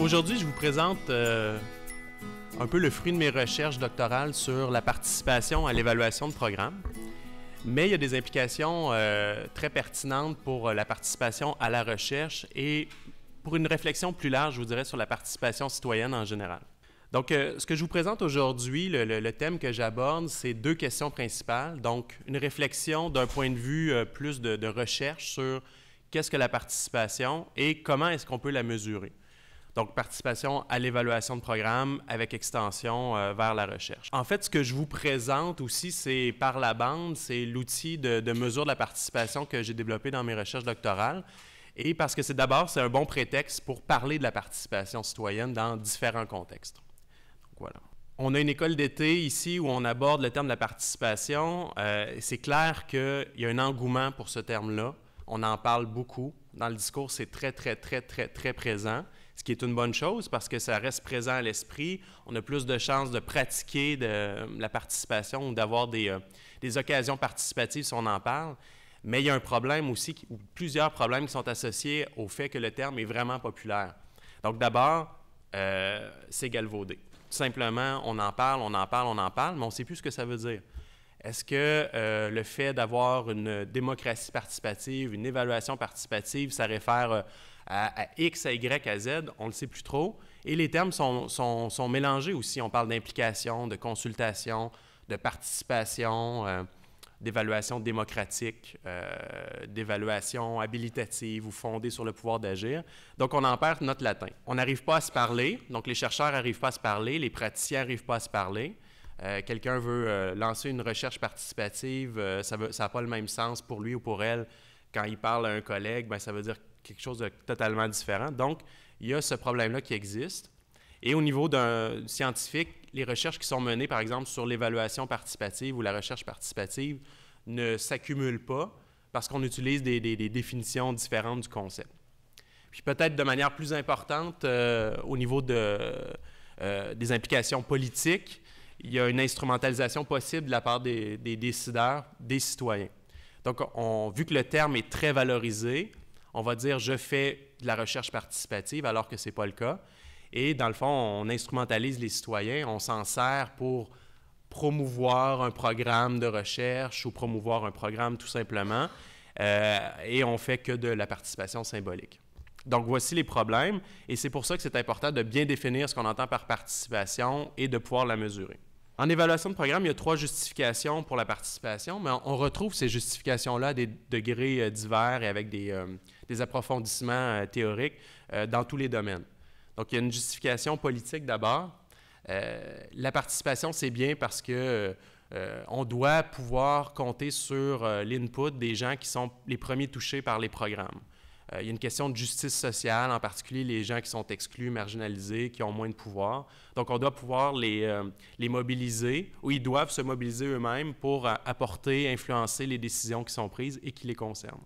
Aujourd'hui, je vous présente un peu le fruit de mes recherches doctorales sur la participation à l'évaluation de programmes. Mais il y a des implications très pertinentes pour la participation à la recherche et pour une réflexion plus large, je vous dirais, sur la participation citoyenne en général. Donc, ce que je vous présente aujourd'hui, le thème que j'aborde, c'est deux questions principales. Donc, une réflexion d'un point de vue plus de recherche sur qu'est-ce que la participation et comment est-ce qu'on peut la mesurer. Donc, participation à l'évaluation de programme avec extension vers la recherche. En fait, ce que je vous présente aussi, c'est par la bande, c'est l'outil de mesure de la participation que j'ai développé dans mes recherches doctorales. Et parce que c'est un bon prétexte pour parler de la participation citoyenne dans différents contextes. Donc, voilà. On a une école d'été ici où on aborde le terme de la participation. C'est clair qu'il y a un engouement pour ce terme-là. On en parle beaucoup. Dans le discours, c'est très présent, ce qui est une bonne chose parce que ça reste présent à l'esprit. On a plus de chances de pratiquer la participation ou d'avoir des occasions participatives si on en parle. Mais il y a un problème aussi, ou plusieurs problèmes qui sont associés au fait que le terme est vraiment populaire. Donc d'abord, c'est galvaudé. Tout simplement, on en parle, mais on ne sait plus ce que ça veut dire. Est-ce que le fait d'avoir une démocratie participative, une évaluation participative, ça réfère à X, à Y, à Z? On ne le sait plus trop. Et les termes sont mélangés aussi. On parle d'implication, de consultation, de participation, d'évaluation démocratique, d'évaluation habilitative ou fondée sur le pouvoir d'agir. Donc, on en perd notre latin. On n'arrive pas à se parler. Donc, les chercheurs n'arrivent pas à se parler, les praticiens n'arrivent pas à se parler. Quelqu'un veut lancer une recherche participative, ça n'a pas le même sens pour lui ou pour elle. Quand il parle à un collègue, bien, ça veut dire quelque chose de totalement différent. Donc, il y a ce problème-là qui existe. Et au niveau d'un scientifique, les recherches qui sont menées, par exemple, sur l'évaluation participative ou la recherche participative ne s'accumulent pas parce qu'on utilise des définitions différentes du concept. Puis peut-être de manière plus importante, au niveau des implications politiques, il y a une instrumentalisation possible de la part des décideurs, des citoyens. Donc, vu que le terme est très valorisé, on va dire « je fais de la recherche participative » alors que ce n'est pas le cas. Et dans le fond, on instrumentalise les citoyens, on s'en sert pour promouvoir un programme de recherche ou promouvoir un programme tout simplement, et on fait que de la participation symbolique. Donc, voici les problèmes, et c'est pour ça que c'est important de bien définir ce qu'on entend par participation et de pouvoir la mesurer. En évaluation de programme, il y a 3 justifications pour la participation, mais on retrouve ces justifications-là à des degrés divers et avec des approfondissements théoriques dans tous les domaines. Donc, il y a une justification politique d'abord. La participation, c'est bien parce que on doit pouvoir compter sur l'input des gens qui sont les premiers touchés par les programmes. Il y a une question de justice sociale, en particulier les gens qui sont exclus, marginalisés, qui ont moins de pouvoir. Donc, on doit pouvoir les mobiliser, ou ils doivent se mobiliser eux-mêmes pour apporter, influencer les décisions qui sont prises et qui les concernent.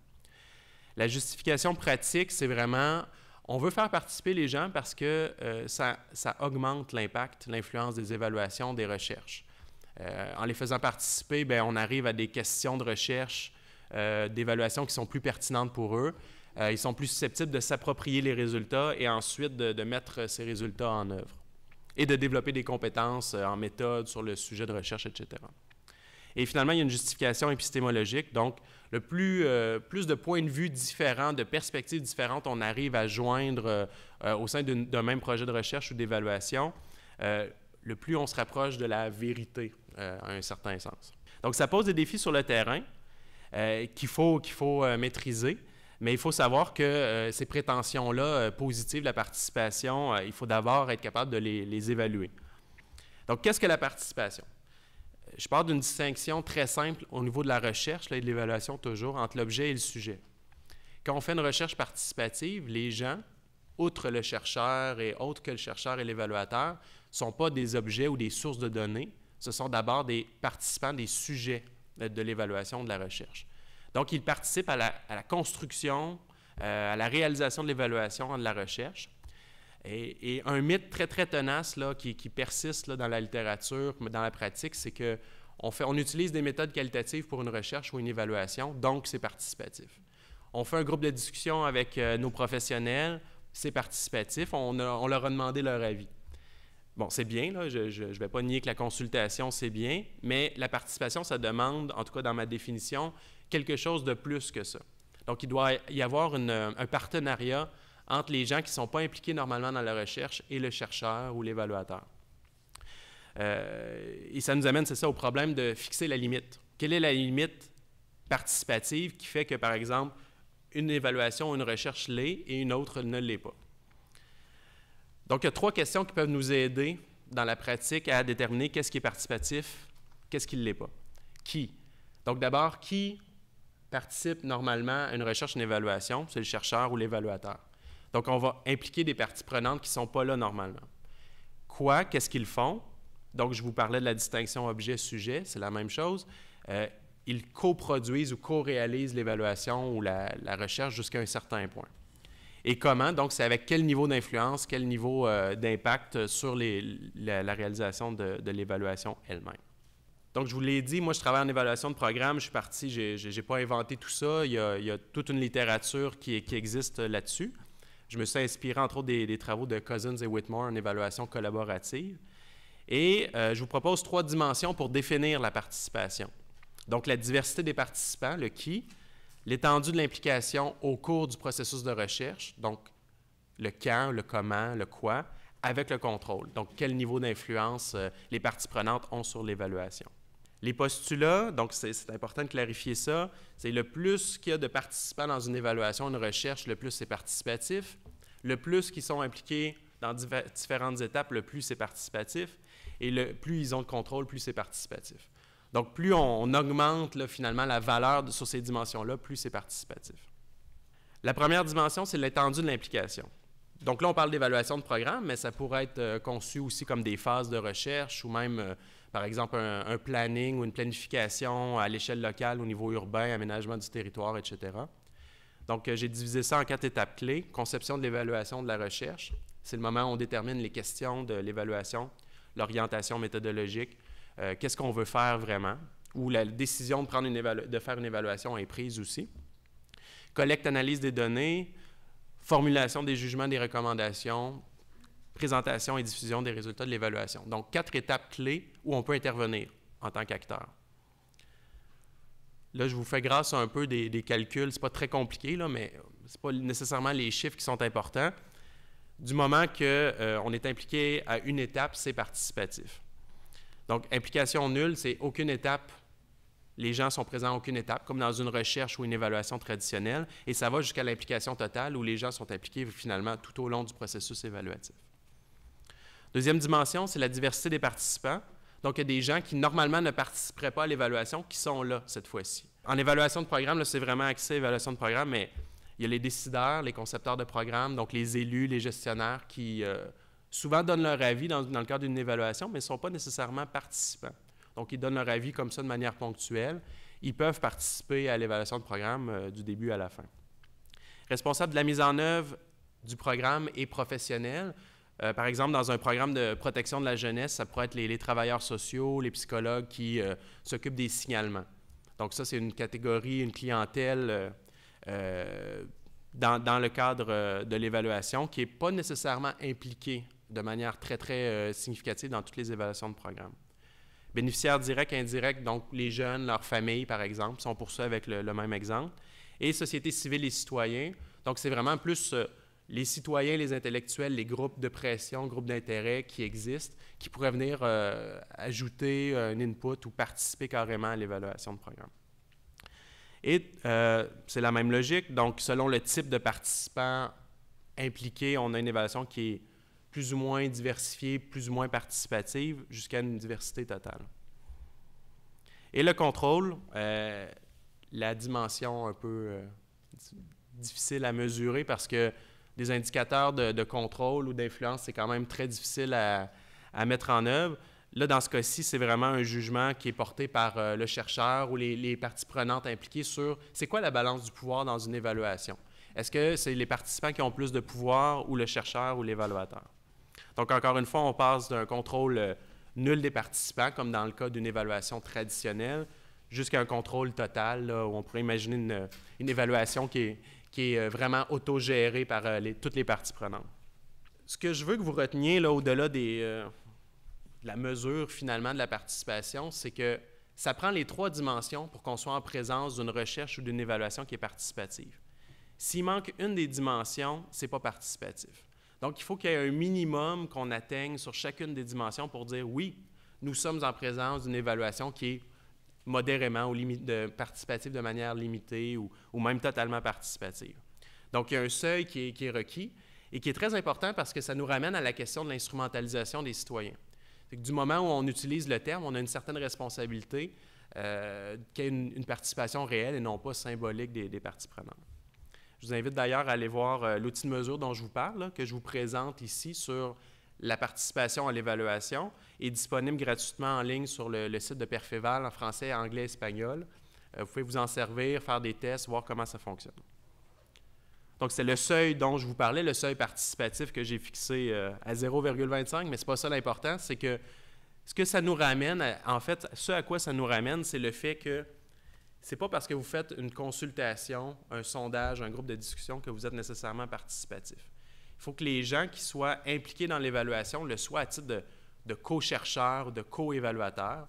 La justification pratique, c'est vraiment, on veut faire participer les gens parce que ça augmente l'impact, l'influence des évaluations, des recherches. En les faisant participer, bien, on arrive à des questions de recherche, d'évaluation qui sont plus pertinentes pour eux. Ils sont plus susceptibles de s'approprier les résultats et ensuite de mettre ces résultats en œuvre et de développer des compétences en méthode sur le sujet de recherche, etc. Et finalement, il y a une justification épistémologique. Donc, plus de points de vue différents, de perspectives différentes on arrive à joindre au sein d'un même projet de recherche ou d'évaluation, le plus on se rapproche de la vérité, à un certain sens. Donc, ça pose des défis sur le terrain qu'il faut maîtriser. Mais il faut savoir que ces prétentions-là positives de la participation, il faut d'abord être capable de les évaluer. Donc, qu'est-ce que la participation? Je pars d'une distinction très simple au niveau de la recherche et de l'évaluation toujours entre l'objet et le sujet. Quand on fait une recherche participative, les gens, outre le chercheur et autres que le chercheur et l'évaluateur, ne sont pas des objets ou des sources de données, ce sont d'abord des participants, des sujets de l'évaluation de la recherche. Donc, ils participent à la construction, à la réalisation de l'évaluation de la recherche. Et un mythe très tenace là, qui persiste là, dans la littérature, mais dans la pratique, c'est qu'on utilise des méthodes qualitatives pour une recherche ou une évaluation, donc c'est participatif. On fait un groupe de discussion avec nos professionnels c'est participatif, on leur a demandé leur avis. Bon, c'est bien, là, je ne vais pas nier que la consultation, c'est bien, mais la participation, ça demande, en tout cas dans ma définition, quelque chose de plus que ça. Donc, il doit y avoir un partenariat entre les gens qui ne sont pas impliqués normalement dans la recherche et le chercheur ou l'évaluateur. Et ça nous amène, c'est ça, au problème de fixer la limite. Quelle est la limite participative qui fait que, par exemple, une évaluation ou une recherche l'est et une autre ne l'est pas? Donc, il y a 3 questions qui peuvent nous aider dans la pratique à déterminer qu'est-ce qui est participatif, qu'est-ce qui ne l'est pas. Qui? Donc, d'abord, qui participe normalement à une recherche, une évaluation? C'est le chercheur ou l'évaluateur. Donc, on va impliquer des parties prenantes qui ne sont pas là normalement. Quoi? Qu'est-ce qu'ils font? Donc, je vous parlais de la distinction objet-sujet, c'est la même chose. Ils coproduisent ou co-réalisent l'évaluation ou la recherche jusqu'à un certain point. Et comment? Donc, c'est avec quel niveau d'influence, quel niveau d'impact sur la réalisation de l'évaluation elle-même. Donc, je vous l'ai dit, moi, je travaille en évaluation de programme. Je suis parti, je n'ai pas inventé tout ça. Il y a toute une littérature qui existe là-dessus. Je me suis inspiré, entre autres, des travaux de Cousins et Whitmore en évaluation collaborative. Et je vous propose 3 dimensions pour définir la participation. Donc, la diversité des participants, le qui, l'étendue de l'implication au cours du processus de recherche, donc le quand, le comment, le quoi, avec le contrôle. Donc, quel niveau d'influence les parties prenantes ont sur l'évaluation. Les postulats, donc c'est important de clarifier ça, c'est le plus qu'il y a de participants dans une évaluation, une recherche, le plus c'est participatif. Le plus qu'ils sont impliqués dans différentes étapes, le plus c'est participatif. Et plus ils ont de contrôle, plus c'est participatif. Donc, plus on augmente là, finalement la valeur sur ces dimensions-là, plus c'est participatif. La première dimension, c'est l'étendue de l'implication. Donc là, on parle d'évaluation de programme, mais ça pourrait être conçu aussi comme des phases de recherche ou même, par exemple, un planning ou une planification à l'échelle locale, au niveau urbain, aménagement du territoire, etc. Donc, j'ai divisé ça en 4 étapes clés. Conception de l'évaluation de la recherche. C'est le moment où on détermine les questions de l'évaluation, l'orientation méthodologique, qu'est-ce qu'on veut faire vraiment, ou la décision de faire une évaluation est prise aussi. Collecte, analyse des données, formulation des jugements, des recommandations, présentation et diffusion des résultats de l'évaluation. Donc, 4 étapes clés où on peut intervenir en tant qu'acteur. Là, je vous fais grâce à un peu des calculs. Ce n'est pas très compliqué, là, mais ce n'est pas nécessairement les chiffres qui sont importants. Du moment qu'on est impliqué à une étape, c'est participatif. Donc, implication nulle, c'est aucune étape. Les gens sont présents à aucune étape, comme dans une recherche ou une évaluation traditionnelle, et ça va jusqu'à l'implication totale où les gens sont impliqués finalement tout au long du processus évaluatif. Deuxième dimension, c'est la diversité des participants. Donc, il y a des gens qui, normalement, ne participeraient pas à l'évaluation, qui sont là cette fois-ci. En évaluation de programme, c'est vraiment axé évaluation de programme, mais il y a les décideurs, les concepteurs de programme, donc les élus, les gestionnaires qui souvent donnent leur avis dans le cadre d'une évaluation, mais ne sont pas nécessairement participants. Donc, ils donnent leur avis comme ça de manière ponctuelle. Ils peuvent participer à l'évaluation de programme du début à la fin. Responsable de la mise en œuvre du programme et professionnel. Par exemple, dans un programme de protection de la jeunesse, ça pourrait être les travailleurs sociaux, les psychologues qui s'occupent des signalements. Donc ça, c'est une catégorie, une clientèle dans le cadre de l'évaluation qui n'est pas nécessairement impliquée de manière très, très significative dans toutes les évaluations de programme. Bénéficiaires directs, indirects, donc les jeunes, leurs familles, par exemple, sont pour ça avec le même exemple. Et société civile et citoyens, donc c'est vraiment plus les citoyens, les intellectuels, les groupes de pression, groupes d'intérêt qui existent, qui pourraient venir ajouter un input ou participer carrément à l'évaluation de programme. Et c'est la même logique, donc selon le type de participants impliqués, on a une évaluation qui est plus ou moins diversifiée, plus ou moins participative, jusqu'à une diversité totale. Et le contrôle, la dimension un peu difficile à mesurer parce que des indicateurs de contrôle ou d'influence, c'est quand même très difficile à mettre en œuvre. Là, dans ce cas-ci, c'est vraiment un jugement qui est porté par le chercheur ou les parties prenantes impliquées sur c'est quoi la balance du pouvoir dans une évaluation. Est-ce que c'est les participants qui ont plus de pouvoir ou le chercheur ou l'évaluateur? Donc, encore une fois, on passe d'un contrôle nul des participants, comme dans le cas d'une évaluation traditionnelle, jusqu'à un contrôle total, là, où on pourrait imaginer une évaluation qui qui est vraiment autogéré par toutes les parties prenantes. Ce que je veux que vous reteniez là, au-delà de la mesure finalement de la participation, c'est que ça prend les 3 dimensions pour qu'on soit en présence d'une recherche ou d'une évaluation qui est participative. S'il manque une des dimensions, ce n'est pas participatif. Donc, il faut qu'il y ait un minimum qu'on atteigne sur chacune des dimensions pour dire oui, nous sommes en présence d'une évaluation qui est modérément ou participative de manière limitée ou même totalement participative. Donc, il y a un seuil qui est requis et qui est très important parce que ça nous ramène à la question de l'instrumentalisation des citoyens. C'est que du moment où on utilise le terme, on a une certaine responsabilité qu'il y ait une participation réelle et non pas symbolique des parties prenantes. Je vous invite d'ailleurs à aller voir l'outil de mesure dont je vous parle, là, que je vous présente ici sur la participation à l'évaluation, est disponible gratuitement en ligne sur le site de Perfeval en français, anglais, espagnol. Vous pouvez vous en servir, faire des tests, voir comment ça fonctionne. Donc, c'est le seuil dont je vous parlais, le seuil participatif que j'ai fixé à 0,25, mais ce n'est pas ça l'important, c'est que ce que ça nous ramène, en fait, ce à quoi ça nous ramène, c'est le fait que ce n'est pas parce que vous faites une consultation, un sondage, un groupe de discussion que vous êtes nécessairement participatif. Il faut que les gens qui soient impliqués dans l'évaluation le soient à titre de co-chercheurs, de co-évaluateurs,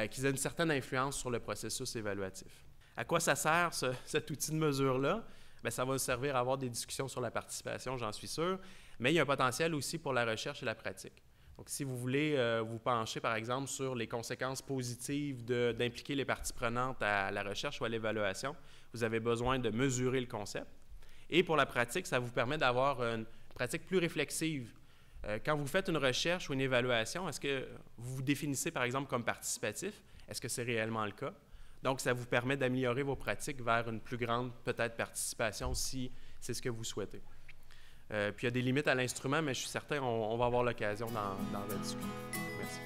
qu'ils aient une certaine influence sur le processus évaluatif. À quoi ça sert, cet outil de mesure-là? Bien, ça va nous servir à avoir des discussions sur la participation, j'en suis sûr, mais il y a un potentiel aussi pour la recherche et la pratique. Donc, si vous voulez vous pencher, par exemple, sur les conséquences positives d'impliquer les parties prenantes à la recherche ou à l'évaluation, vous avez besoin de mesurer le concept. Et pour la pratique, ça vous permet d'avoir une pratique plus réflexive. Quand vous faites une recherche ou une évaluation, est-ce que vous vous définissez, par exemple, comme participatif? Est-ce que c'est réellement le cas? Donc, ça vous permet d'améliorer vos pratiques vers une plus grande, peut-être, participation si c'est ce que vous souhaitez. Puis, il y a des limites à l'instrument, mais je suis certain qu'on va avoir l'occasion d'en rediscuter. Merci.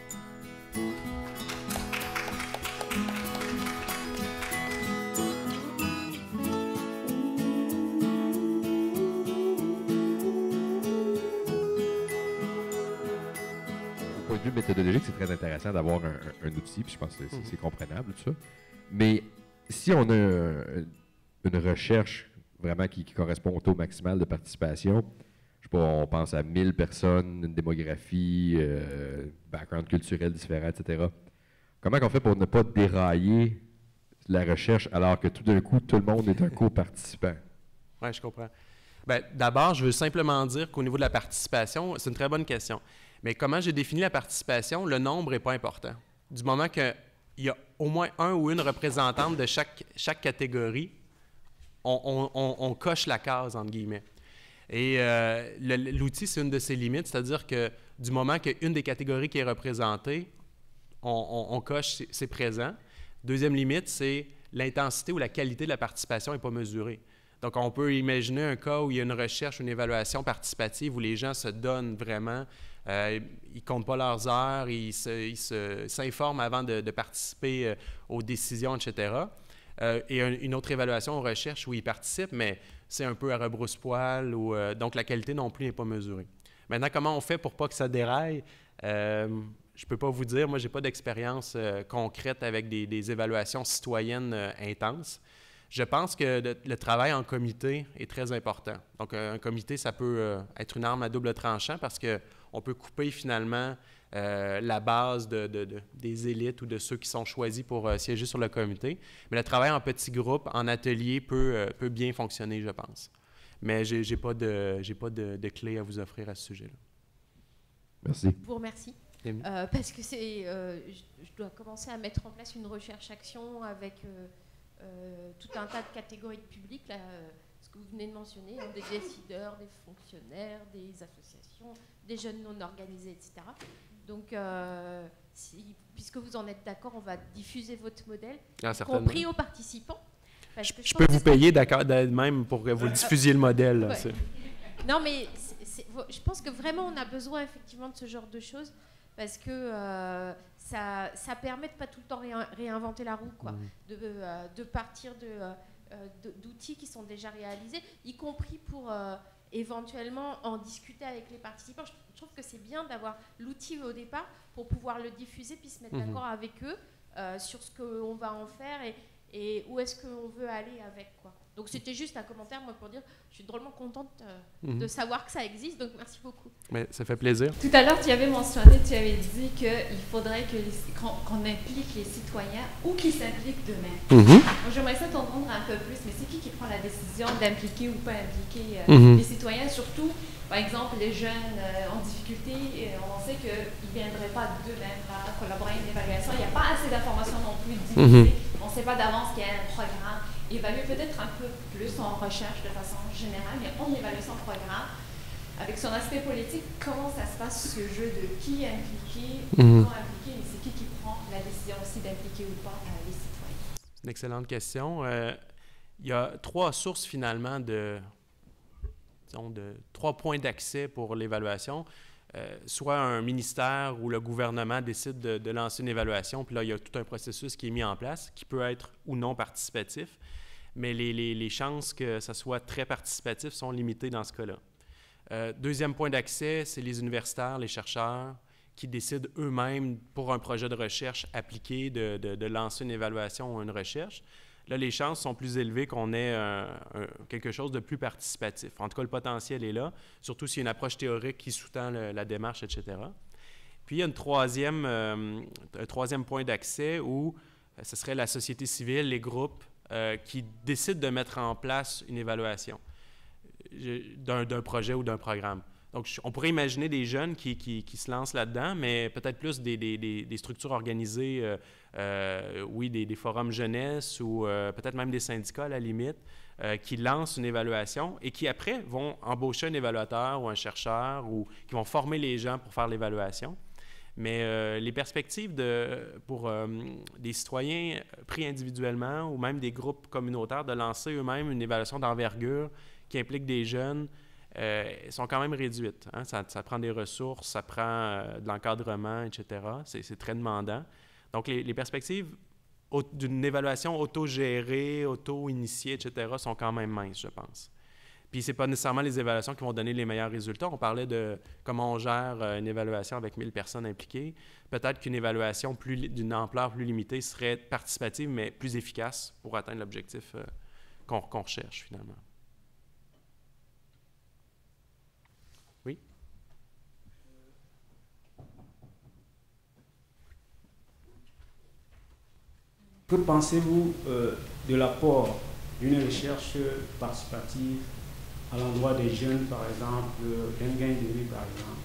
Du point de vue méthodologique, c'est très intéressant d'avoir un outil, puis je pense que c'est comprenable, tout ça. Mais si on a une recherche vraiment qui correspond au taux maximal de participation, je sais pas, on pense à 1000 personnes, une démographie, background culturel différent, etc. Comment on fait pour ne pas dérailler la recherche alors que tout d'un coup, tout le monde est un co-participant? Oui, je comprends. Bien, d'abord, je veux simplement dire qu'au niveau de la participation, c'est une très bonne question. Mais comment j'ai défini la participation, le nombre n'est pas important. Du moment qu'il y a au moins un ou une représentante de chaque catégorie, on coche la case, entre guillemets. Et l'outil, c'est une de ses limites, c'est-à-dire que du moment qu'il y a une des catégories qui est représentée, on coche, c'est présent. Deuxième limite, c'est l'intensité ou la qualité de la participation n'est pas mesurée. Donc, on peut imaginer un cas où il y a une recherche, une évaluation participative où les gens se donnent vraiment, ils ne comptent pas leurs heures, ils s'informent avant de participer aux décisions, etc. Et une autre évaluation aux recherches où ils participent, mais c'est un peu à rebrousse-poil, donc la qualité non plus n'est pas mesurée. Maintenant, comment on fait pour pas que ça déraille? Je ne peux pas vous dire, moi, je n'ai pas d'expérience concrète avec des évaluations citoyennes intenses. Je pense que le travail en comité est très important. Donc, un comité, ça peut être une arme à double tranchant parce qu'on peut couper finalement la base des élites ou de ceux qui sont choisis pour siéger sur le comité. Mais le travail en petits groupes, en atelier, peut bien fonctionner, je pense. Mais je n'ai pas de clé à vous offrir à ce sujet-là. Merci. Je vous remercie. Parce que je dois commencer à mettre en place une recherche-action avec tout un tas de catégories de public, là, ce que vous venez de mentionner, hein, des décideurs, des fonctionnaires, des associations, des jeunes non organisés, etc. Donc, puisque vous en êtes d'accord, on va diffuser votre modèle, compris aux participants. Je peux vous payer même pour que vous diffusiez le modèle. Là, ouais. Non, mais je pense que vraiment, on a besoin effectivement de ce genre de choses parce que ça permet de ne pas tout le temps réinventer la roue, quoi. De partir d'outils qui sont déjà réalisés, y compris pour éventuellement en discuter avec les participants. Je trouve que c'est bien d'avoir l'outil au départ pour pouvoir le diffuser puis se mettre d'accord avec eux sur ce qu'on va en faire et où est-ce qu'on veut aller avec, quoi. Donc c'était juste un commentaire, moi, pour dire, je suis drôlement contente de savoir que ça existe, donc merci beaucoup. Mais ça fait plaisir. Tout à l'heure, tu avais mentionné, tu avais dit qu'il faudrait qu'on implique les citoyens ou qu'ils s'impliquent d'eux-mêmes. Moi, j'aimerais ça t'entendre un peu plus, mais c'est qui prend la décision d'impliquer ou pas impliquer les citoyens, surtout, par exemple, les jeunes en difficulté, on sait qu'ils ne viendraient pas d'eux-mêmes à collaborer à une évaluation. Il n'y a pas assez d'informations non plus diffusées. On ne sait pas d'avance qu'il y a un programme. Évaluer peut-être un peu plus en recherche de façon générale, mais on évalue son programme. Avec son aspect politique, comment ça se passe, ce jeu de qui est impliqué, comment impliqué, mais c'est qui prend la décision aussi d'impliquer ou pas les citoyens? C'est une excellente question. Il y a 3 sources finalement de 3 points d'accès pour l'évaluation. Soit un ministère ou le gouvernement décide de lancer une évaluation, puis là, il y a tout un processus qui est mis en place, qui peut être ou non participatif, mais les chances que ça soit très participatif sont limitées dans ce cas-là. Deuxième point d'accès, c'est les universitaires, les chercheurs, qui décident eux-mêmes, pour un projet de recherche appliqué, de lancer une évaluation ou une recherche. Là, les chances sont plus élevées qu'on ait quelque chose de plus participatif. En tout cas, le potentiel est là, surtout s'il y a une approche théorique qui sous-tend la démarche, etc. Puis, il y a un troisième point d'accès où ce serait la société civile, les groupes qui décident de mettre en place une évaluation d'un projet ou d'un programme. Donc, on pourrait imaginer des jeunes qui se lancent là-dedans, mais peut-être plus des structures organisées, oui, des forums jeunesse ou peut-être même des syndicats à la limite, qui lancent une évaluation et qui après vont embaucher un évaluateur ou un chercheur ou qui vont former les gens pour faire l'évaluation. Mais les perspectives pour des citoyens pris individuellement ou même des groupes communautaires de lancer eux-mêmes une évaluation d'envergure qui implique des jeunes sont quand même réduites. Hein? Ça prend des ressources, ça prend de l'encadrement, etc. C'est très demandant. Donc, les perspectives d'une évaluation auto-gérée, auto-initiée, etc. sont quand même minces, je pense. Puis, ce n'est pas nécessairement les évaluations qui vont donner les meilleurs résultats. On parlait de comment on gère une évaluation avec 1000 personnes impliquées. Peut-être qu'une évaluation d'une ampleur plus limitée serait participative, mais plus efficace pour atteindre l'objectif qu'on recherche, finalement. Oui? Que pensez-vous de l'apport d'une recherche participative à l'endroit des jeunes, par exemple, d'un gain de vie, par exemple,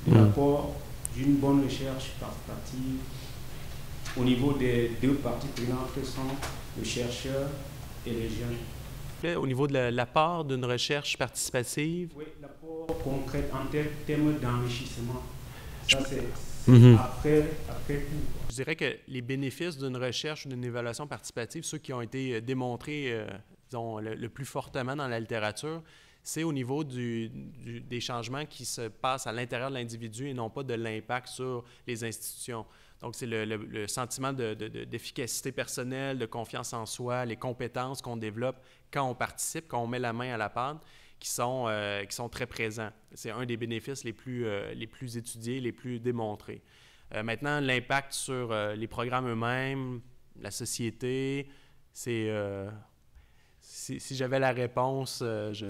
de l'apport d'une bonne recherche participative au niveau des 2 parties prenantes que sont le chercheur et les jeunes? Au niveau de l'apport d'une recherche participative? Oui, l'apport concret en termes d'enrichissement. Ça, c'est après coup. Je dirais que les bénéfices d'une recherche ou d'une évaluation participative, ceux qui ont été démontrés disons, le plus fortement dans la littérature, c'est au niveau des changements qui se passent à l'intérieur de l'individu et non pas de l'impact sur les institutions. Donc, c'est le sentiment d'efficacité personnelle, de confiance en soi, les compétences qu'on développe quand on participe, quand on met la main à la pâte, qui sont très présents. C'est un des bénéfices les plus étudiés, les plus démontrés. Maintenant, l'impact sur les programmes eux-mêmes, la société, si j'avais la réponse, je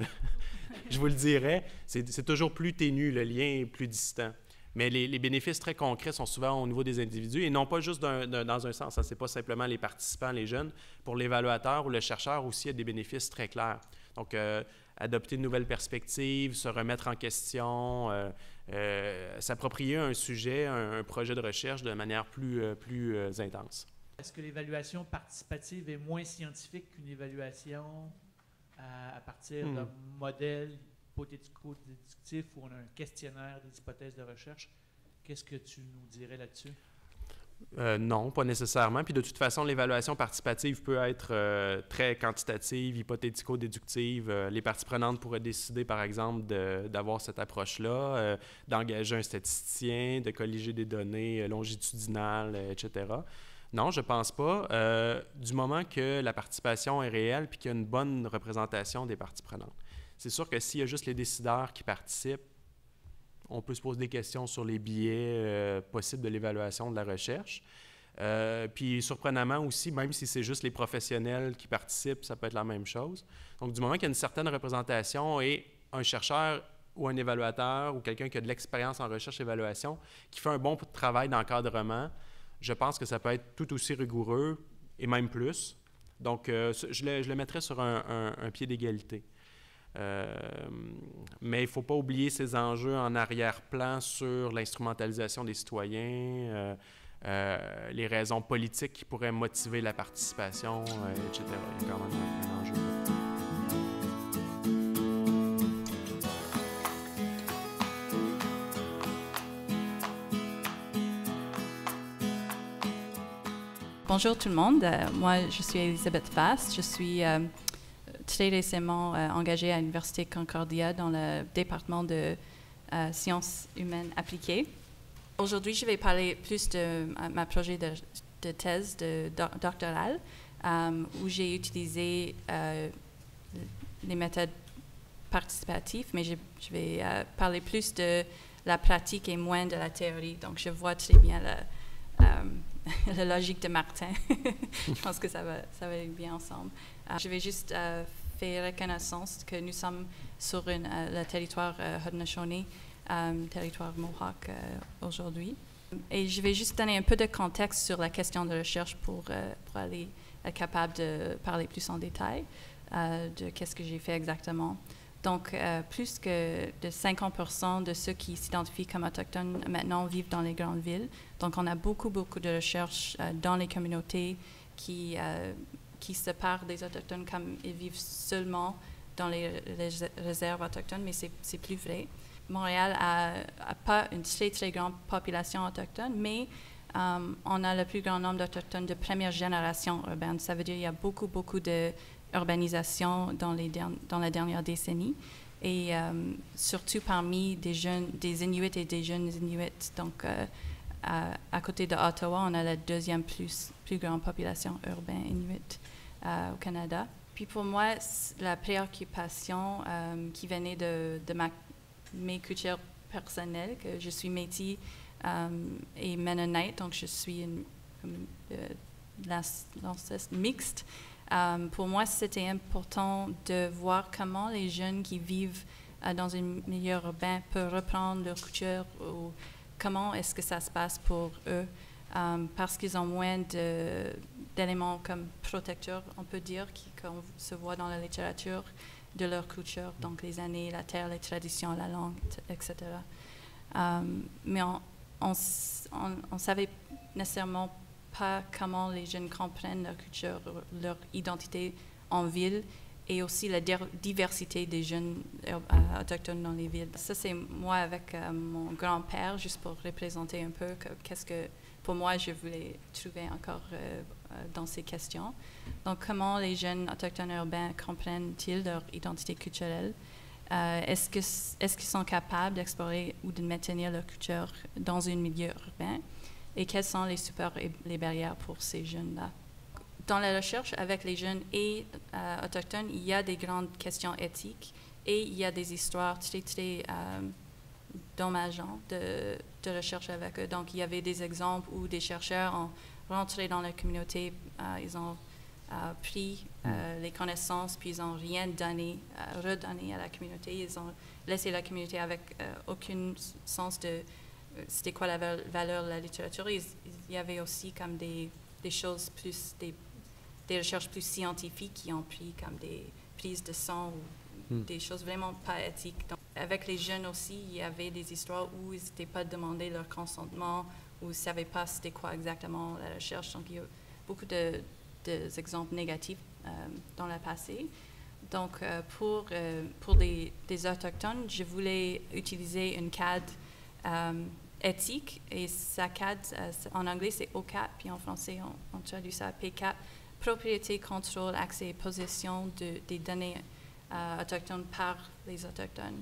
vous le dirais, c'est toujours plus ténu, le lien est plus distant. Mais les bénéfices très concrets sont souvent au niveau des individus et non pas juste dans un sens. Ce n'est pas simplement les participants, les jeunes. Pour l'évaluateur ou le chercheur aussi, il y a des bénéfices très clairs. Donc, adopter de nouvelles perspectives, se remettre en question, s'approprier un sujet, un projet de recherche de manière plus intense. Est-ce que l'évaluation participative est moins scientifique qu'une évaluation à partir d'un modèle hypothético-déductif où on a un questionnaire des hypothèses de recherche? Qu'est-ce que tu nous dirais là-dessus? Non, pas nécessairement. Puis de toute façon, l'évaluation participative peut être très quantitative, hypothético-déductive. Les parties prenantes pourraient décider, par exemple, d'avoir cette approche-là, d'engager un statisticien, de colliger des données longitudinales, etc. Non, je ne pense pas. Du moment que la participation est réelle puis qu'il y a une bonne représentation des parties prenantes. C'est sûr que s'il y a juste les décideurs qui participent, on peut se poser des questions sur les biais possibles de l'évaluation de la recherche. Puis surprenamment aussi, même si c'est juste les professionnels qui participent, ça peut être la même chose. Donc, du moment qu'il y a une certaine représentation et un chercheur ou un évaluateur ou quelqu'un qui a de l'expérience en recherche-évaluation qui fait un bon travail d'encadrement, je pense que ça peut être tout aussi rigoureux et même plus. Donc, je le mettrais sur un pied d'égalité. Mais il ne faut pas oublier ces enjeux en arrière-plan sur l'instrumentalisation des citoyens, les raisons politiques qui pourraient motiver la participation, etc. Il y a quand même un enjeu. Bonjour tout le monde. Moi, je suis Elisabeth Fass. Je suis très récemment engagée à l'Université Concordia dans le département de sciences humaines appliquées. Aujourd'hui, je vais parler plus de ma projet de thèse doctorale où j'ai utilisé les méthodes participatives, mais je vais parler plus de la pratique et moins de la théorie. Donc, je vois très bien la logique de Martin. Je pense que ça va aller bien ensemble. Je vais juste faire reconnaissance que nous sommes sur le territoire Haudenosaunee, territoire Mohawk aujourd'hui. Et je vais juste donner un peu de contexte sur la question de recherche pour aller être capable de parler plus en détail de qu'est-ce que j'ai fait exactement. Donc, plus que de 50% de ceux qui s'identifient comme autochtones maintenant vivent dans les grandes villes. Donc, on a beaucoup de recherches dans les communautés qui séparent des autochtones comme ils vivent seulement dans les réserves autochtones, mais c'est plus vrai. Montréal a pas une très grande population autochtone, mais on a le plus grand nombre d'autochtones de première génération urbaine. Ça veut dire qu'il y a beaucoup de urbanisation dans la dernière décennie, et surtout parmi des Inuits et des jeunes Inuits. Donc, à côté de Ottawa, on a la deuxième plus grande population urbaine Inuit au Canada. Puis pour moi, la préoccupation qui venait de mes cultures personnelles, que je suis Métis et Mennonite, donc je suis l'ancêtre mixte. Pour moi, c'était important de voir comment les jeunes qui vivent dans un milieu urbain peuvent reprendre leur culture, ou comment est-ce que ça se passe pour eux, parce qu'ils ont moins d'éléments comme protecteurs, on peut dire, qu'on se voit dans la littérature de leur culture, donc les années, la terre, les traditions, la langue, etc. Mais on savait nécessairement pas comment les jeunes comprennent leur culture, leur identité en ville, et aussi la diversité des jeunes autochtones dans les villes. Ça, c'est moi avec mon grand-père, juste pour représenter un peu qu'est-ce que, pour moi, je voulais trouver encore dans ces questions. Donc, comment les jeunes autochtones urbains comprennent-ils leur identité culturelle? Est-ce qu'ils sont capables d'explorer ou de maintenir leur culture dans un milieu urbain? Et quels sont les supports et les barrières pour ces jeunes-là? Dans la recherche avec les jeunes et autochtones, il y a des grandes questions éthiques et il y a des histoires très dommageantes de recherche avec eux. Donc, il y avait des exemples où des chercheurs ont rentré dans la communauté, ils ont pris les connaissances, puis ils n'ont rien redonné à la communauté. Ils ont laissé la communauté avec aucun sens de c'était quoi la valeur de la littérature. Il y avait aussi comme des choses plus, des recherches plus scientifiques qui ont pris comme des prises de sang ou des choses vraiment pas éthiques. Donc, avec les jeunes aussi, il y avait des histoires où ils n'étaient pas demandé leur consentement, ou ils ne savaient pas c'était quoi exactement la recherche. Donc, il y a beaucoup d'exemples négatifs dans le passé. Donc, pour des Autochtones, je voulais utiliser une cadre éthique, et sa cadre, en anglais, c'est OCAP, puis en français, on traduit ça à PCAP, propriété, contrôle, accès et possession des données autochtones par les Autochtones.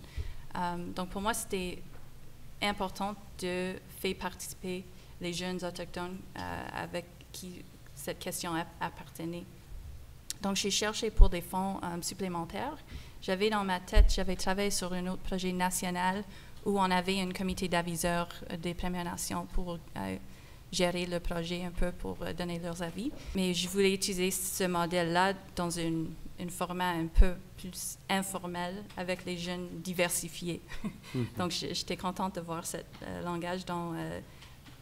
Donc, pour moi, c'était important de faire participer les jeunes Autochtones avec qui cette question appartenait. Donc, j'ai cherché pour des fonds supplémentaires. J'avais dans ma tête, j'avais travaillé sur un autre projet national où on avait un comité d'aviseurs des Premières Nations pour gérer le projet un peu pour donner leurs avis. Mais je voulais utiliser ce modèle-là dans un format un peu plus informel avec les jeunes diversifiés. Donc, j'étais contente de voir ce langage dans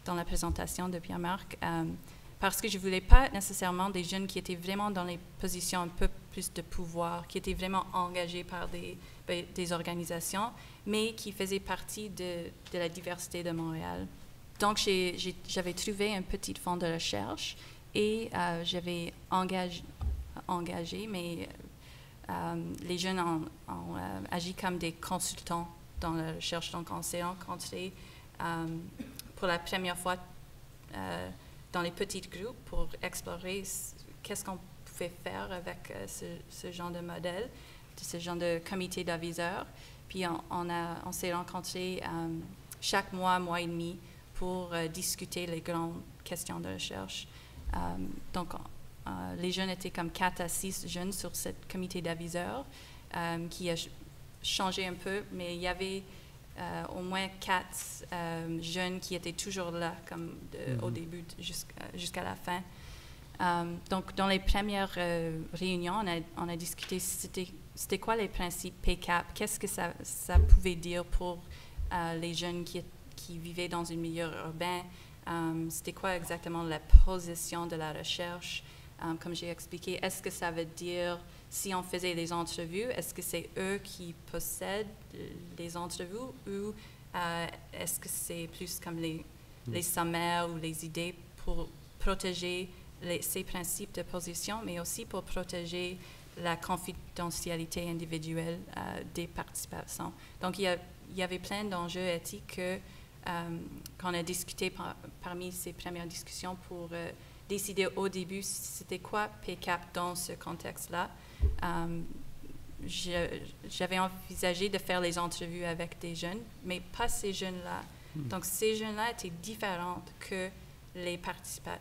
la présentation de Pierre-Marc, parce que je ne voulais pas nécessairement des jeunes qui étaient vraiment dans les positions un peu plus de pouvoir, qui étaient vraiment engagés par des organisations, mais qui faisaient partie de la diversité de Montréal. Donc, j'avais trouvé un petit fonds de recherche et j'avais engagé, mais les jeunes ont agi comme des consultants dans la recherche. Donc, on s'est rencontrés pour la première fois dans les petits groupes pour explorer qu'est-ce qu'on pouvait faire avec ce genre de modèle, ce genre de comité d'aviseurs. Puis, on s'est rencontrés chaque mois et demi pour discuter les grandes questions de recherche. Donc, les jeunes étaient comme 4 à 6 jeunes sur ce comité d'aviseurs qui a changé un peu, mais il y avait au moins 4 jeunes qui étaient toujours là comme au début jusqu'à la fin. Donc, dans les premières réunions, on a discuté c'était quoi les principes PCAP, qu'est-ce que ça pouvait dire pour les jeunes qui vivaient dans un milieu urbain, c'était quoi exactement la position de la recherche. Comme j'ai expliqué, est-ce que ça veut dire, si on faisait les entrevues, est-ce que c'est eux qui possèdent les entrevues ou est-ce que c'est plus comme les sommaires ou les idées pour protéger ces principes de position, mais aussi pour protéger la confidentialité individuelle des participants. Donc, il y avait plein d'enjeux éthiques qu'on a discuté parmi ces premières discussions pour décider au début c'était quoi PCAP dans ce contexte-là. J'avais envisagé de faire les entrevues avec des jeunes, mais pas ces jeunes-là. Donc, ces jeunes-là étaient différents que les participants.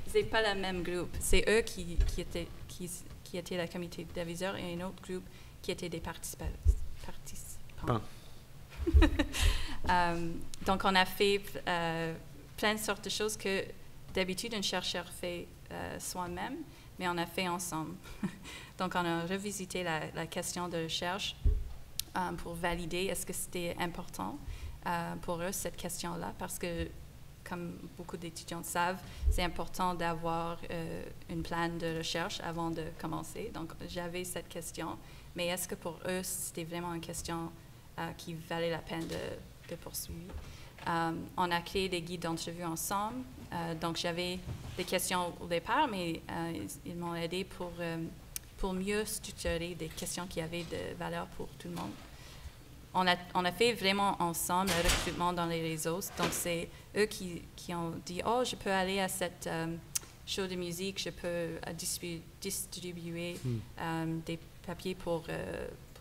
C'est pas le même groupe. C'est eux qui étaient le comité d'aviseurs et un autre groupe qui était des participants. Donc, on a fait plein de sortes de choses que d'habitude un chercheur fait soi-même, mais on a fait ensemble. Donc, on a revisité la question de recherche pour valider est-ce que c'était important pour eux, cette question-là, parce que, comme beaucoup d'étudiants savent, c'est important d'avoir un plan de recherche avant de commencer. Donc, j'avais cette question, mais est-ce que pour eux, c'était vraiment une question qui valait la peine de poursuivre? On a créé des guides d'entrevue ensemble. Donc, j'avais des questions au départ, mais ils m'ont aidé pour mieux structurer des questions qui avaient de valeur pour tout le monde. On a fait vraiment ensemble le recrutement dans les réseaux. Donc, c'est eux qui ont dit « Oh, je peux aller à cette show de musique, je peux distribuer des papiers pour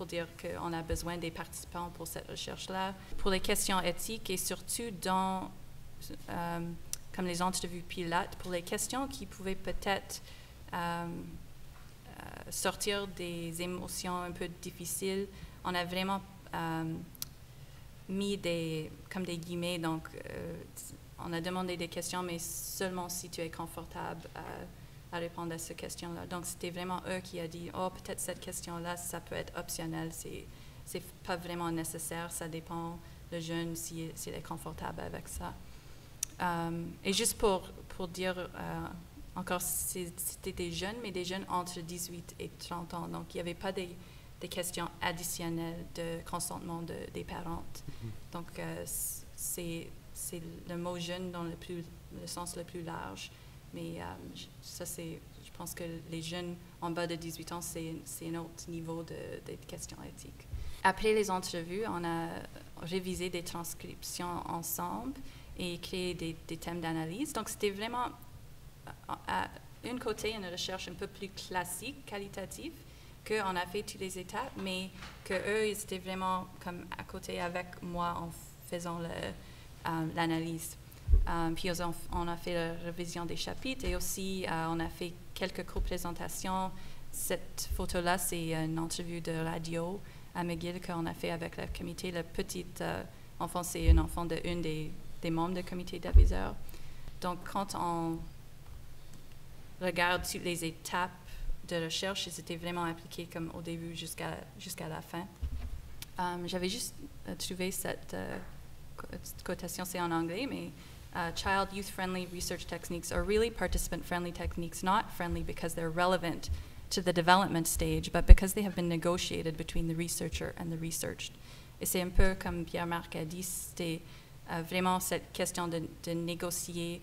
dire qu'on a besoin des participants pour cette recherche-là. » Pour les questions éthiques et surtout dans, comme les entrevues pilotes, pour les questions qui pouvaient peut-être sortir des émotions un peu difficiles, on a vraiment mis comme des guillemets, donc on a demandé des questions, mais seulement si tu es confortable à répondre à ces questions-là. Donc, c'était vraiment eux qui ont dit, oh, peut-être cette question-là, ça peut être optionnel, c'est pas vraiment nécessaire, ça dépend le jeune s'il est confortable avec ça. Et juste pour dire, encore, c'était des jeunes, mais des jeunes entre 18 et 30 ans, donc il n'y avait pas des questions additionnelles de consentement des parents. Donc, c'est le mot jeune dans le sens le plus large. Mais ça, je pense que les jeunes en bas de 18 ans, c'est un autre niveau de questions éthiques. Après les entrevues, on a révisé des transcriptions ensemble et créé des thèmes d'analyse. Donc, c'était vraiment, à un côté, une recherche un peu plus classique, qualitative, qu'on a fait toutes les étapes, mais qu'eux, ils étaient vraiment comme à côté avec moi en faisant l'analyse. Puis on a fait la révision des chapitres et aussi on a fait quelques co-présentations. Cette photo-là, c'est une entrevue de radio à McGill qu'on a fait avec le comité, le petit enfant, c'est un enfant d'un des membres du comité d'aviseurs. Donc, quand on regarde toutes les étapes de recherche, ils étaient vraiment impliqués comme au début jusqu'à la fin. J'avais juste trouvé cette quotation, c'est en anglais, mais child youth-friendly research techniques are really participant-friendly techniques, not friendly because they're relevant to the development stage, but because they have been negotiated between the researcher and the researched. Et c'est un peu comme Pierre-Marc a dit, c'était vraiment cette question de négocier.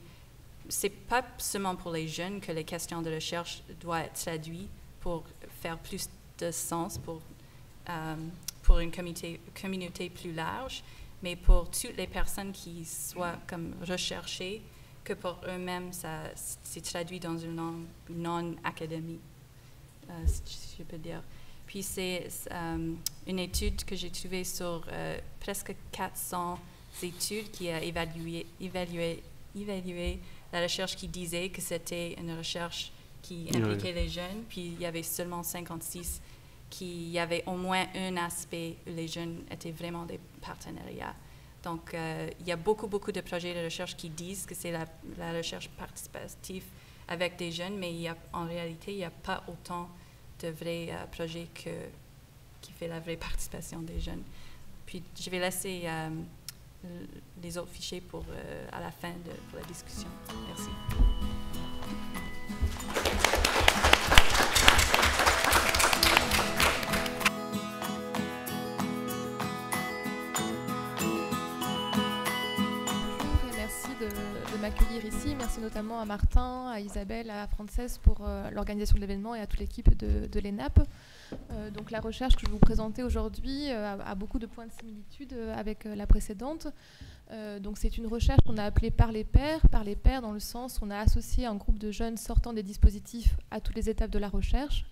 C'est pas seulement pour les jeunes que les questions de recherche doivent être traduites pour faire plus de sens pour une communauté plus large, mais pour toutes les personnes qui soient comme recherchées, que pour eux-mêmes, ça c'est traduit dans une langue non académique, si je peux dire. Puis c'est une étude que j'ai trouvée sur presque 400 études qui a évalué la recherche qui disait que c'était une recherche qui impliquait les jeunes, puis il y avait seulement 56 qui y avait au moins un aspect où les jeunes étaient vraiment des partenariats. Donc, il y a beaucoup de projets de recherche qui disent que c'est la recherche participative avec des jeunes, mais en réalité, il n'y a pas autant de vrais projets qui fait la vraie participation des jeunes. Puis, je vais laisser les autres fichiers à la fin pour la discussion. Merci. De m'accueillir ici. Merci notamment à Martin, à Isabelle, à Frances pour l'organisation de l'événement et à toute l'équipe de l'ENAP. Donc la recherche que je vais vous présenter aujourd'hui a beaucoup de points de similitude avec la précédente. Donc c'est une recherche qu'on a appelée par les pairs dans le sens où on a associé un groupe de jeunes sortant des dispositifs à toutes les étapes de la recherche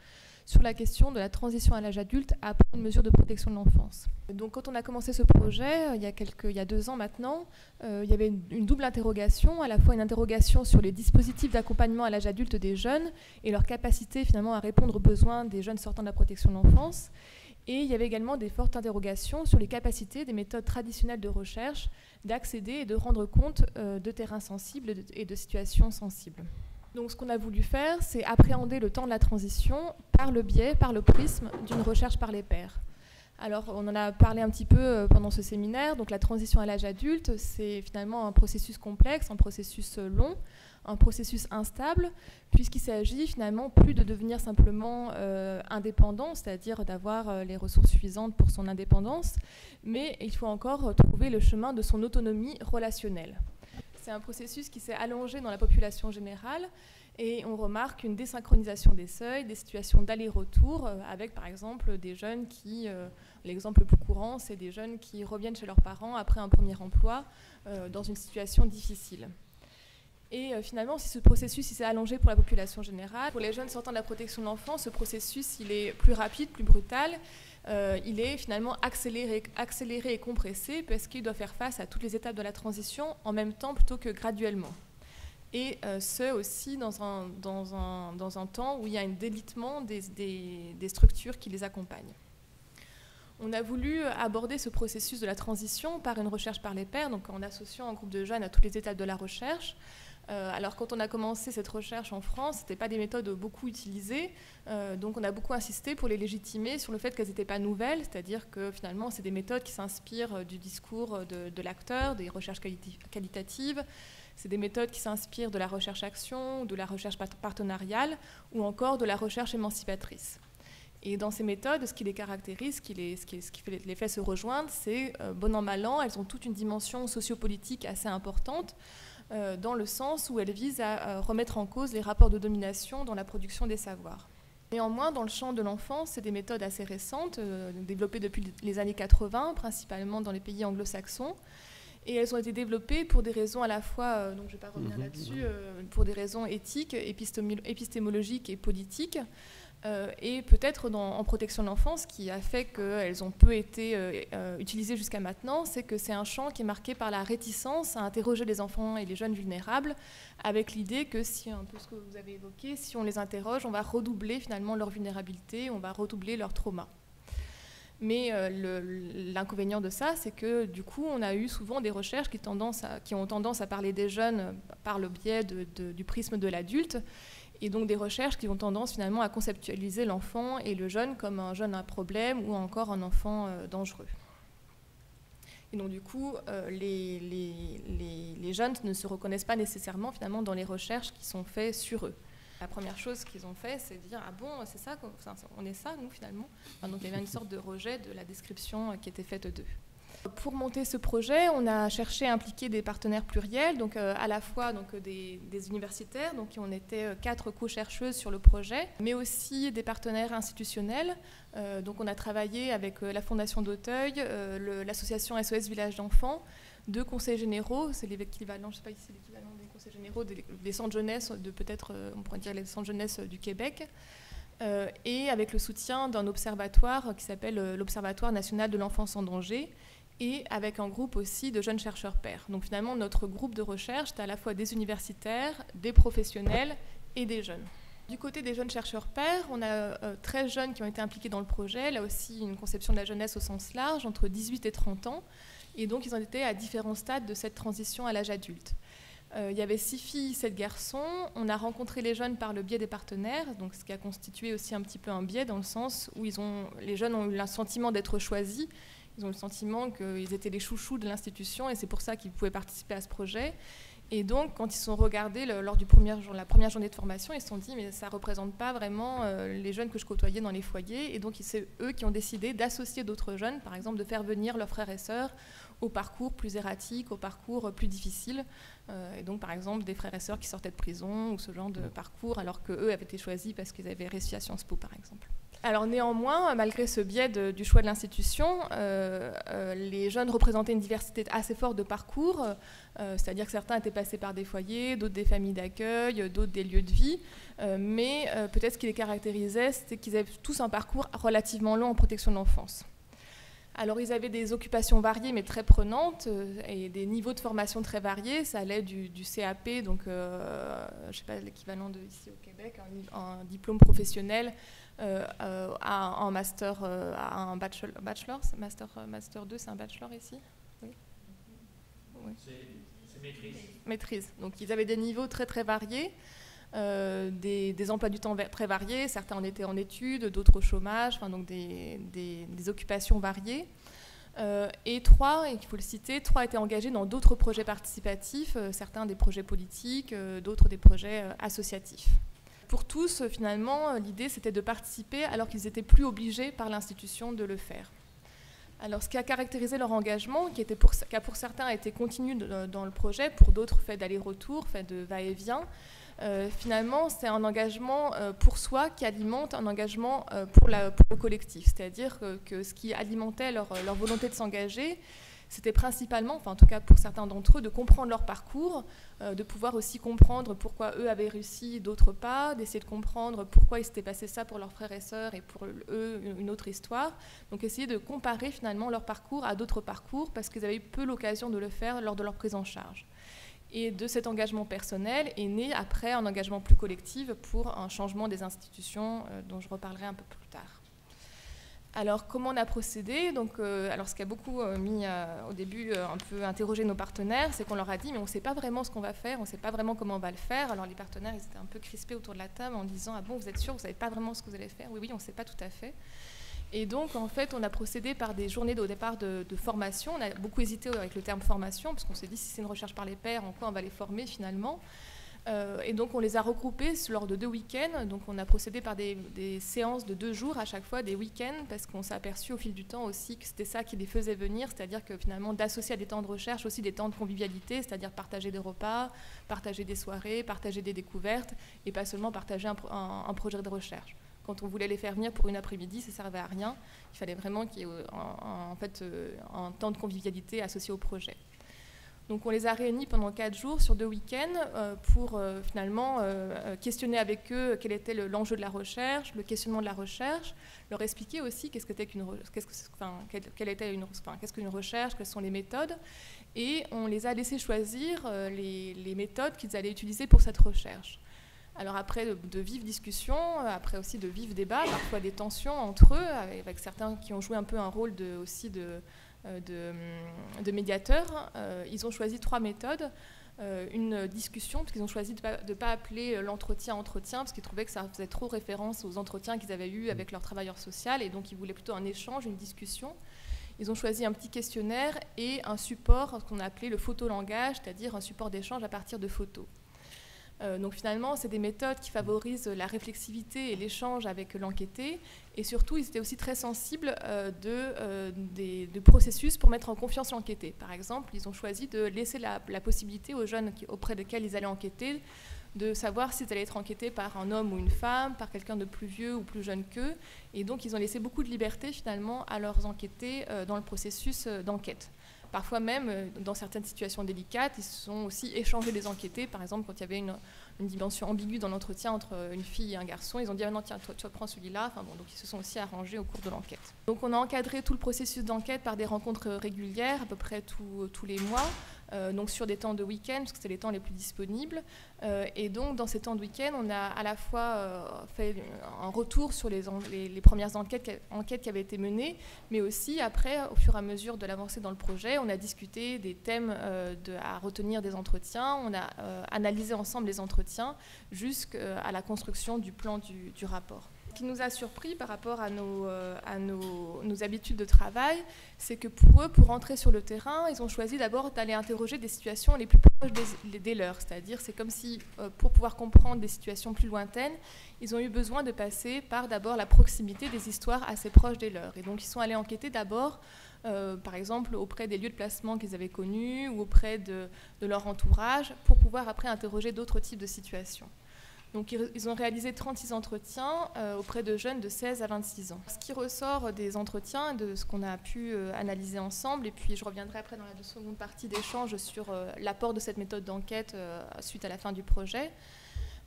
sur la question de la transition à l'âge adulte après une mesure de protection de l'enfance. Donc quand on a commencé ce projet, il y a 2 ans maintenant, il y avait une double interrogation, à la fois une interrogation sur les dispositifs d'accompagnement à l'âge adulte des jeunes et leur capacité finalement à répondre aux besoins des jeunes sortant de la protection de l'enfance. Et il y avait également des fortes interrogations sur les capacités des méthodes traditionnelles de recherche d'accéder et de rendre compte de terrains sensibles et de situations sensibles. Donc ce qu'on a voulu faire, c'est appréhender le temps de la transition par le prisme d'une recherche par les pairs. Alors on en a parlé un petit peu pendant ce séminaire, donc la transition à l'âge adulte, c'est finalement un processus complexe, un processus long, un processus instable, puisqu'il s'agit finalement plus de devenir simplement indépendant, c'est-à-dire d'avoir les ressources suffisantes pour son indépendance, mais il faut encore trouver le chemin de son autonomie relationnelle. C'est un processus qui s'est allongé dans la population générale et on remarque une désynchronisation des seuils, des situations d'aller-retour avec par exemple des jeunes qui, l'exemple le plus courant, c'est des jeunes qui reviennent chez leurs parents après un premier emploi dans une situation difficile. Et finalement, si ce processus s'est allongé pour la population générale, pour les jeunes sortant de la protection de l'enfance, ce processus il est plus rapide, plus brutal. Il est finalement accéléré et compressé parce qu'il doit faire face à toutes les étapes de la transition en même temps plutôt que graduellement. Et ce aussi dans un temps où il y a un délitement des structures qui les accompagnent. On a voulu aborder ce processus de la transition par une recherche par les pairs, donc en associant un groupe de jeunes à toutes les étapes de la recherche. Alors quand on a commencé cette recherche en France, ce n'étaient pas des méthodes beaucoup utilisées, donc on a beaucoup insisté pour les légitimer sur le fait qu'elles n'étaient pas nouvelles, c'est-à-dire que finalement c'est des méthodes qui s'inspirent du discours de l'acteur, des recherches qualitatives, c'est des méthodes qui s'inspirent de la recherche-action, de la recherche partenariale ou encore de la recherche émancipatrice. Et dans ces méthodes, ce qui les caractérise, ce qui les fait se rejoindre, c'est bon an mal an, elles ont toute une dimension sociopolitique assez importante, dans le sens où elles visent à remettre en cause les rapports de domination dans la production des savoirs. Néanmoins, dans le champ de l'enfance, c'est des méthodes assez récentes, développées depuis les années 80, principalement dans les pays anglo-saxons, et elles ont été développées pour des raisons à la fois, donc je ne vais pas revenir là-dessus, pour des raisons éthiques, épistémologiques et politiques, et peut-être en protection de l'enfance, ce qui a fait qu'elles ont peu été utilisées jusqu'à maintenant, c'est que c'est un champ qui est marqué par la réticence à interroger les enfants et les jeunes vulnérables, avec l'idée que, si un peu ce que vous avez évoqué, si on les interroge, on va redoubler finalement leur vulnérabilité, on va redoubler leur trauma. Mais l'inconvénient de ça, c'est que du coup, on a eu souvent des recherches qui ont tendance à parler des jeunes par le biais du prisme de l'adulte, et donc des recherches qui ont tendance finalement à conceptualiser l'enfant et le jeune comme un jeune à problème ou encore un enfant dangereux. Et donc du coup, les jeunes ne se reconnaissent pas nécessairement finalement dans les recherches qui sont faites sur eux. La première chose qu'ils ont fait, c'est de dire « Ah bon, c'est ça, on est ça, nous, finalement ?» Donc il y avait une sorte de rejet de la description qui était faite d'eux. Pour monter ce projet, on a cherché à impliquer des partenaires pluriels, donc à la fois des universitaires, donc on était 4 co-chercheuses sur le projet, mais aussi des partenaires institutionnels. Donc on a travaillé avec la Fondation d'Auteuil, l'association SOS Village d'Enfants, 2 conseils généraux, c'est l'équivalent, je ne sais pas si c'est l'équivalent des conseils généraux, des centres jeunesse, peut-être on pourrait dire les centres jeunesse du Québec, et avec le soutien d'un observatoire qui s'appelle l'Observatoire national de l'enfance en danger, et avec un groupe aussi de jeunes chercheurs pairs. Donc finalement, notre groupe de recherche, c'est à la fois des universitaires, des professionnels et des jeunes. Du côté des jeunes chercheurs pairs, on a 13 jeunes qui ont été impliqués dans le projet, là aussi une conception de la jeunesse au sens large, entre 18 et 30 ans, et donc ils ont été à différents stades de cette transition à l'âge adulte. Il y avait 6 filles, 7 garçons. On a rencontré les jeunes par le biais des partenaires, donc ce qui a constitué aussi un petit peu un biais dans le sens où les jeunes ont eu le sentiment d'être choisis. Ils ont le sentiment qu'ils étaient les chouchous de l'institution et c'est pour ça qu'ils pouvaient participer à ce projet. Et donc, quand ils sont regardés lors la première journée de formation, ils se sont dit mais ça ne représente pas vraiment les jeunes que je côtoyais dans les foyers. Et donc, c'est eux qui ont décidé d'associer d'autres jeunes, par exemple de faire venir leurs frères et sœurs au parcours plus erratique, au parcours plus difficile. Et donc, par exemple, des frères et sœurs qui sortaient de prison ou ce genre de parcours, alors qu'eux avaient été choisis parce qu'ils avaient réussi à Sciences Po, par exemple. Alors néanmoins, malgré ce biais du choix de l'institution, les jeunes représentaient une diversité assez forte de parcours, c'est-à-dire que certains étaient passés par des foyers, d'autres des familles d'accueil, d'autres des lieux de vie, mais peut-être ce qui les caractérisait, c'était qu'ils avaient tous un parcours relativement long en protection de l'enfance. Alors ils avaient des occupations variées mais très prenantes et des niveaux de formation très variés. Ça allait du CAP, donc je ne sais pas l'équivalent de ici au Québec, un diplôme professionnel, à un master, à un bachelor, master 2, c'est un bachelor ici? Oui. Oui. C'est maîtrise. Maîtrise. Donc ils avaient des niveaux très très variés. Des emplois du temps très variés, certains en étaient en études, d'autres au chômage, enfin, donc des occupations variées. Et 3, il faut le citer, 3 étaient engagés dans d'autres projets participatifs, certains des projets politiques, d'autres des projets associatifs. Pour tous, finalement, l'idée c'était de participer alors qu'ils n'étaient plus obligés par l'institution de le faire. Alors, ce qui a caractérisé leur engagement, qui a pour certains été continu dans le projet, pour d'autres fait d'aller-retour, fait de va-et-vient, finalement, c'est un engagement pour soi qui alimente un engagement pour le collectif. C'est-à-dire que ce qui alimentait leur volonté de s'engager, c'était principalement, enfin en tout cas pour certains d'entre eux, de comprendre leur parcours, de pouvoir aussi comprendre pourquoi eux avaient réussi, d'autres pas, d'essayer de comprendre pourquoi il s'était passé ça pour leurs frères et sœurs et pour eux une autre histoire. Donc essayer de comparer finalement leur parcours à d'autres parcours parce qu'ils avaient eu peu l'occasion de le faire lors de leur prise en charge. Et de cet engagement personnel est né après un engagement plus collectif pour un changement des institutions dont je reparlerai un peu plus tard. Alors, comment on a procédé? Donc, alors, ce qui a beaucoup mis au début un peu interrogé nos partenaires, c'est qu'on leur a dit mais on ne sait pas vraiment ce qu'on va faire, on ne sait pas vraiment comment on va le faire. Alors, les partenaires, ils étaient un peu crispés autour de la table en disant ah bon, vous êtes sûr, vous ne savez pas vraiment ce que vous allez faire? Oui, on ne sait pas tout à fait. Et donc, en fait, on a procédé par des journées au départ de formation. On a beaucoup hésité avec le terme formation, parce qu'on s'est dit, si c'est une recherche par les pairs, en quoi on va les former finalement? Et donc, on les a regroupés lors de 2 week-ends. Donc, on a procédé par des séances de 2 jours à chaque fois, des week-ends, parce qu'on s'est aperçu au fil du temps aussi que c'était ça qui les faisait venir, c'est-à-dire que finalement, d'associer à des temps de recherche aussi des temps de convivialité, c'est-à-dire partager des repas, partager des soirées, partager des découvertes, et pas seulement partager un projet de recherche. Quand on voulait les faire venir pour une après-midi, ça ne servait à rien. Il fallait vraiment qu'il y ait un temps de convivialité associé au projet. Donc on les a réunis pendant 4 jours sur 2 week-ends pour finalement questionner avec eux quel était l'enjeu de la recherche, le questionnement de la recherche, leur expliquer aussi qu'est-ce qu'une recherche, quelles sont les méthodes. Et on les a laissés choisir les méthodes qu'ils allaient utiliser pour cette recherche. Alors après de vives discussions, après aussi de vifs débats, parfois des tensions entre eux, avec certains qui ont joué un peu un rôle aussi de médiateurs, ils ont choisi 3 méthodes. Une discussion, parce qu'ils ont choisi de ne pas appeler l'entretien parce qu'ils trouvaient que ça faisait trop référence aux entretiens qu'ils avaient eus avec leur travailleur social, et donc ils voulaient plutôt un échange, une discussion. Ils ont choisi un petit questionnaire et un support, ce qu'on a appelé le photolangage, c'est-à-dire un support d'échange à partir de photos. Donc finalement, c'est des méthodes qui favorisent la réflexivité et l'échange avec l'enquêté, et surtout, ils étaient aussi très sensibles de processus pour mettre en confiance l'enquêté. Par exemple, ils ont choisi de laisser la possibilité aux jeunes auprès desquels ils allaient enquêter de savoir s'ils allaient être enquêtés par un homme ou une femme, par quelqu'un de plus vieux ou plus jeune qu'eux, et donc ils ont laissé beaucoup de liberté finalement à leurs enquêtés dans le processus d'enquête. Parfois même, dans certaines situations délicates, ils se sont aussi échangés des enquêtés. Par exemple, quand il y avait une dimension ambiguë dans l'entretien entre une fille et un garçon, ils ont dit « Ah non, tiens, toi, tu prends celui-là ». Enfin, bon, donc ils se sont aussi arrangés au cours de l'enquête. Donc on a encadré tout le processus d'enquête par des rencontres régulières, à peu près tous les mois, donc sur des temps de week-end, parce que c'est les temps les plus disponibles. Et donc, dans ces temps de week-end, on a à la fois fait un retour sur les premières enquêtes qui avaient été menées, mais aussi, après, au fur et à mesure de l'avancée dans le projet, on a discuté des thèmes à retenir des entretiens, on a analysé ensemble les entretiens jusqu'à la construction du plan du rapport. Ce qui nous a surpris par rapport à nos habitudes de travail, c'est que pour eux, pour entrer sur le terrain, ils ont choisi d'abord d'aller interroger des situations les plus proches des leurs. C'est-à-dire, c'est comme si, pour pouvoir comprendre des situations plus lointaines, ils ont eu besoin de passer par d'abord la proximité des histoires assez proches des leurs. Et donc, ils sont allés enquêter d'abord, par exemple, auprès des lieux de placement qu'ils avaient connus ou auprès de leur entourage, pour pouvoir après interroger d'autres types de situations. Donc, ils ont réalisé 36 entretiens auprès de jeunes de 16 à 26 ans. Ce qui ressort des entretiens, de ce qu'on a pu analyser ensemble, et puis je reviendrai après dans la seconde partie d'échange sur l'apport de cette méthode d'enquête suite à la fin du projet.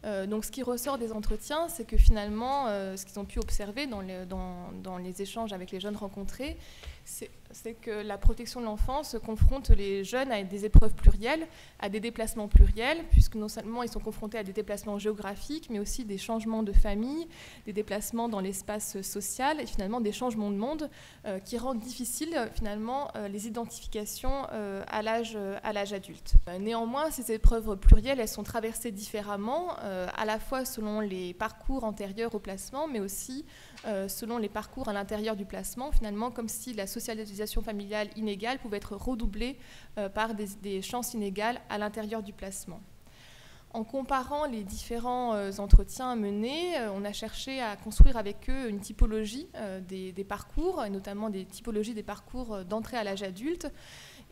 Donc, ce qui ressort des entretiens, c'est que finalement, ce qu'ils ont pu observer dans les échanges avec les jeunes rencontrés, c'est que la protection de l'enfance confronte les jeunes à des épreuves plurielles, à des déplacements pluriels, puisque non seulement ils sont confrontés à des déplacements géographiques, mais aussi des changements de famille, des déplacements dans l'espace social, et finalement des changements de monde qui rendent difficile finalement les identifications à l'âge adulte. Néanmoins, ces épreuves plurielles, elles sont traversées différemment, à la fois selon les parcours antérieurs au placement, mais aussi selon les parcours à l'intérieur du placement, finalement, comme si la socialisation familiale inégale pouvait être redoublée par des chances inégales à l'intérieur du placement. En comparant les différents entretiens menés, on a cherché à construire avec eux une typologie des parcours, et notamment des typologies des parcours d'entrée à l'âge adulte.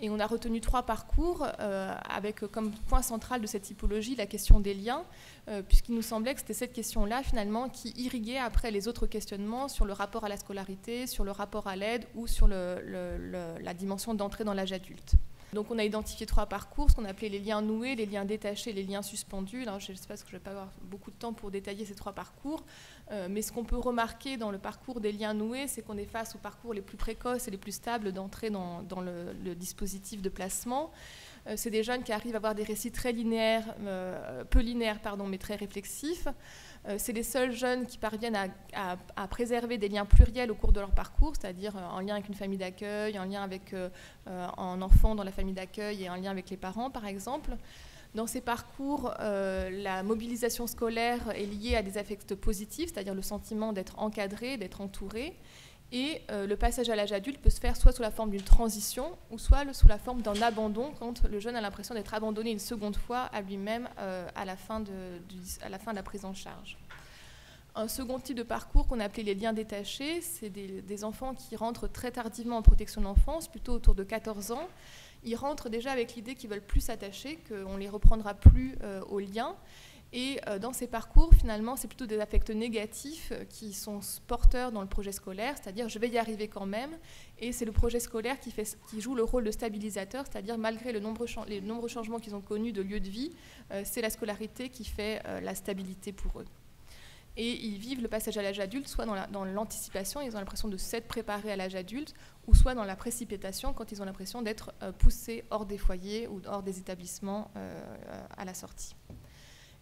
Et on a retenu 3 parcours avec comme point central de cette typologie la question des liens, puisqu'il nous semblait que c'était cette question-là finalement qui irriguait après les autres questionnements sur le rapport à la scolarité, sur le rapport à l'aide ou sur la dimension d'entrée dans l'âge adulte. Donc on a identifié 3 parcours, ce qu'on appelait les liens noués, les liens détachés, les liens suspendus. Alors, je ne sais pas, parce que je ne vais pas avoir beaucoup de temps pour détailler ces 3 parcours, mais ce qu'on peut remarquer dans le parcours des liens noués, c'est qu'on est face aux parcours les plus précoces et les plus stables d'entrée dans le dispositif de placement. C'est des jeunes qui arrivent à avoir des récits très linéaires, peu linéaires, mais très réflexifs. C'est les seuls jeunes qui parviennent à préserver des liens pluriels au cours de leur parcours, c'est-à-dire en lien avec une famille d'accueil, en lien avec un enfant dans la famille d'accueil et en lien avec les parents, par exemple. Dans ces parcours, la mobilisation scolaire est liée à des affects positifs, c'est-à-dire le sentiment d'être encadré, d'être entouré. Et le passage à l'âge adulte peut se faire soit sous la forme d'une transition ou soit sous la forme d'un abandon, quand le jeune a l'impression d'être abandonné une seconde fois à lui-même à la fin de la prise en charge. Un second type de parcours qu'on a appelé les liens détachés, c'est des enfants qui rentrent très tardivement en protection de l'enfance, plutôt autour de 14 ans. Ils rentrent déjà avec l'idée qu'ils veulent plus s'attacher, qu'on ne les reprendra plus aux liens. Et dans ces parcours, finalement, c'est plutôt des affects négatifs qui sont porteurs dans le projet scolaire, c'est-à-dire je vais y arriver quand même, et c'est le projet scolaire qui joue le rôle de stabilisateur, c'est-à-dire malgré les nombreux changements qu'ils ont connus de lieu de vie, c'est la scolarité qui fait la stabilité pour eux. Et ils vivent le passage à l'âge adulte, soit dans l'anticipation, ils ont l'impression de s'être préparés à l'âge adulte, ou soit dans la précipitation, quand ils ont l'impression d'être poussés hors des foyers ou hors des établissements à la sortie.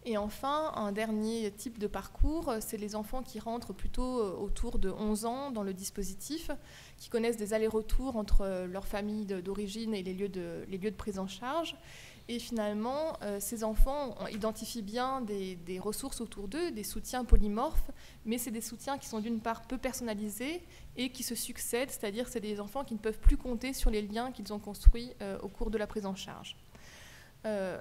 Et enfin, un dernier type de parcours, c'est les enfants qui rentrent plutôt autour de 11 ans dans le dispositif, qui connaissent des allers-retours entre leur famille d'origine et les lieux de prise en charge. Et finalement, ces enfants identifient bien des ressources autour d'eux, des soutiens polymorphes, mais c'est des soutiens qui sont d'une part peu personnalisés et qui se succèdent, c'est-à-dire c'est des enfants qui ne peuvent plus compter sur les liens qu'ils ont construits au cours de la prise en charge.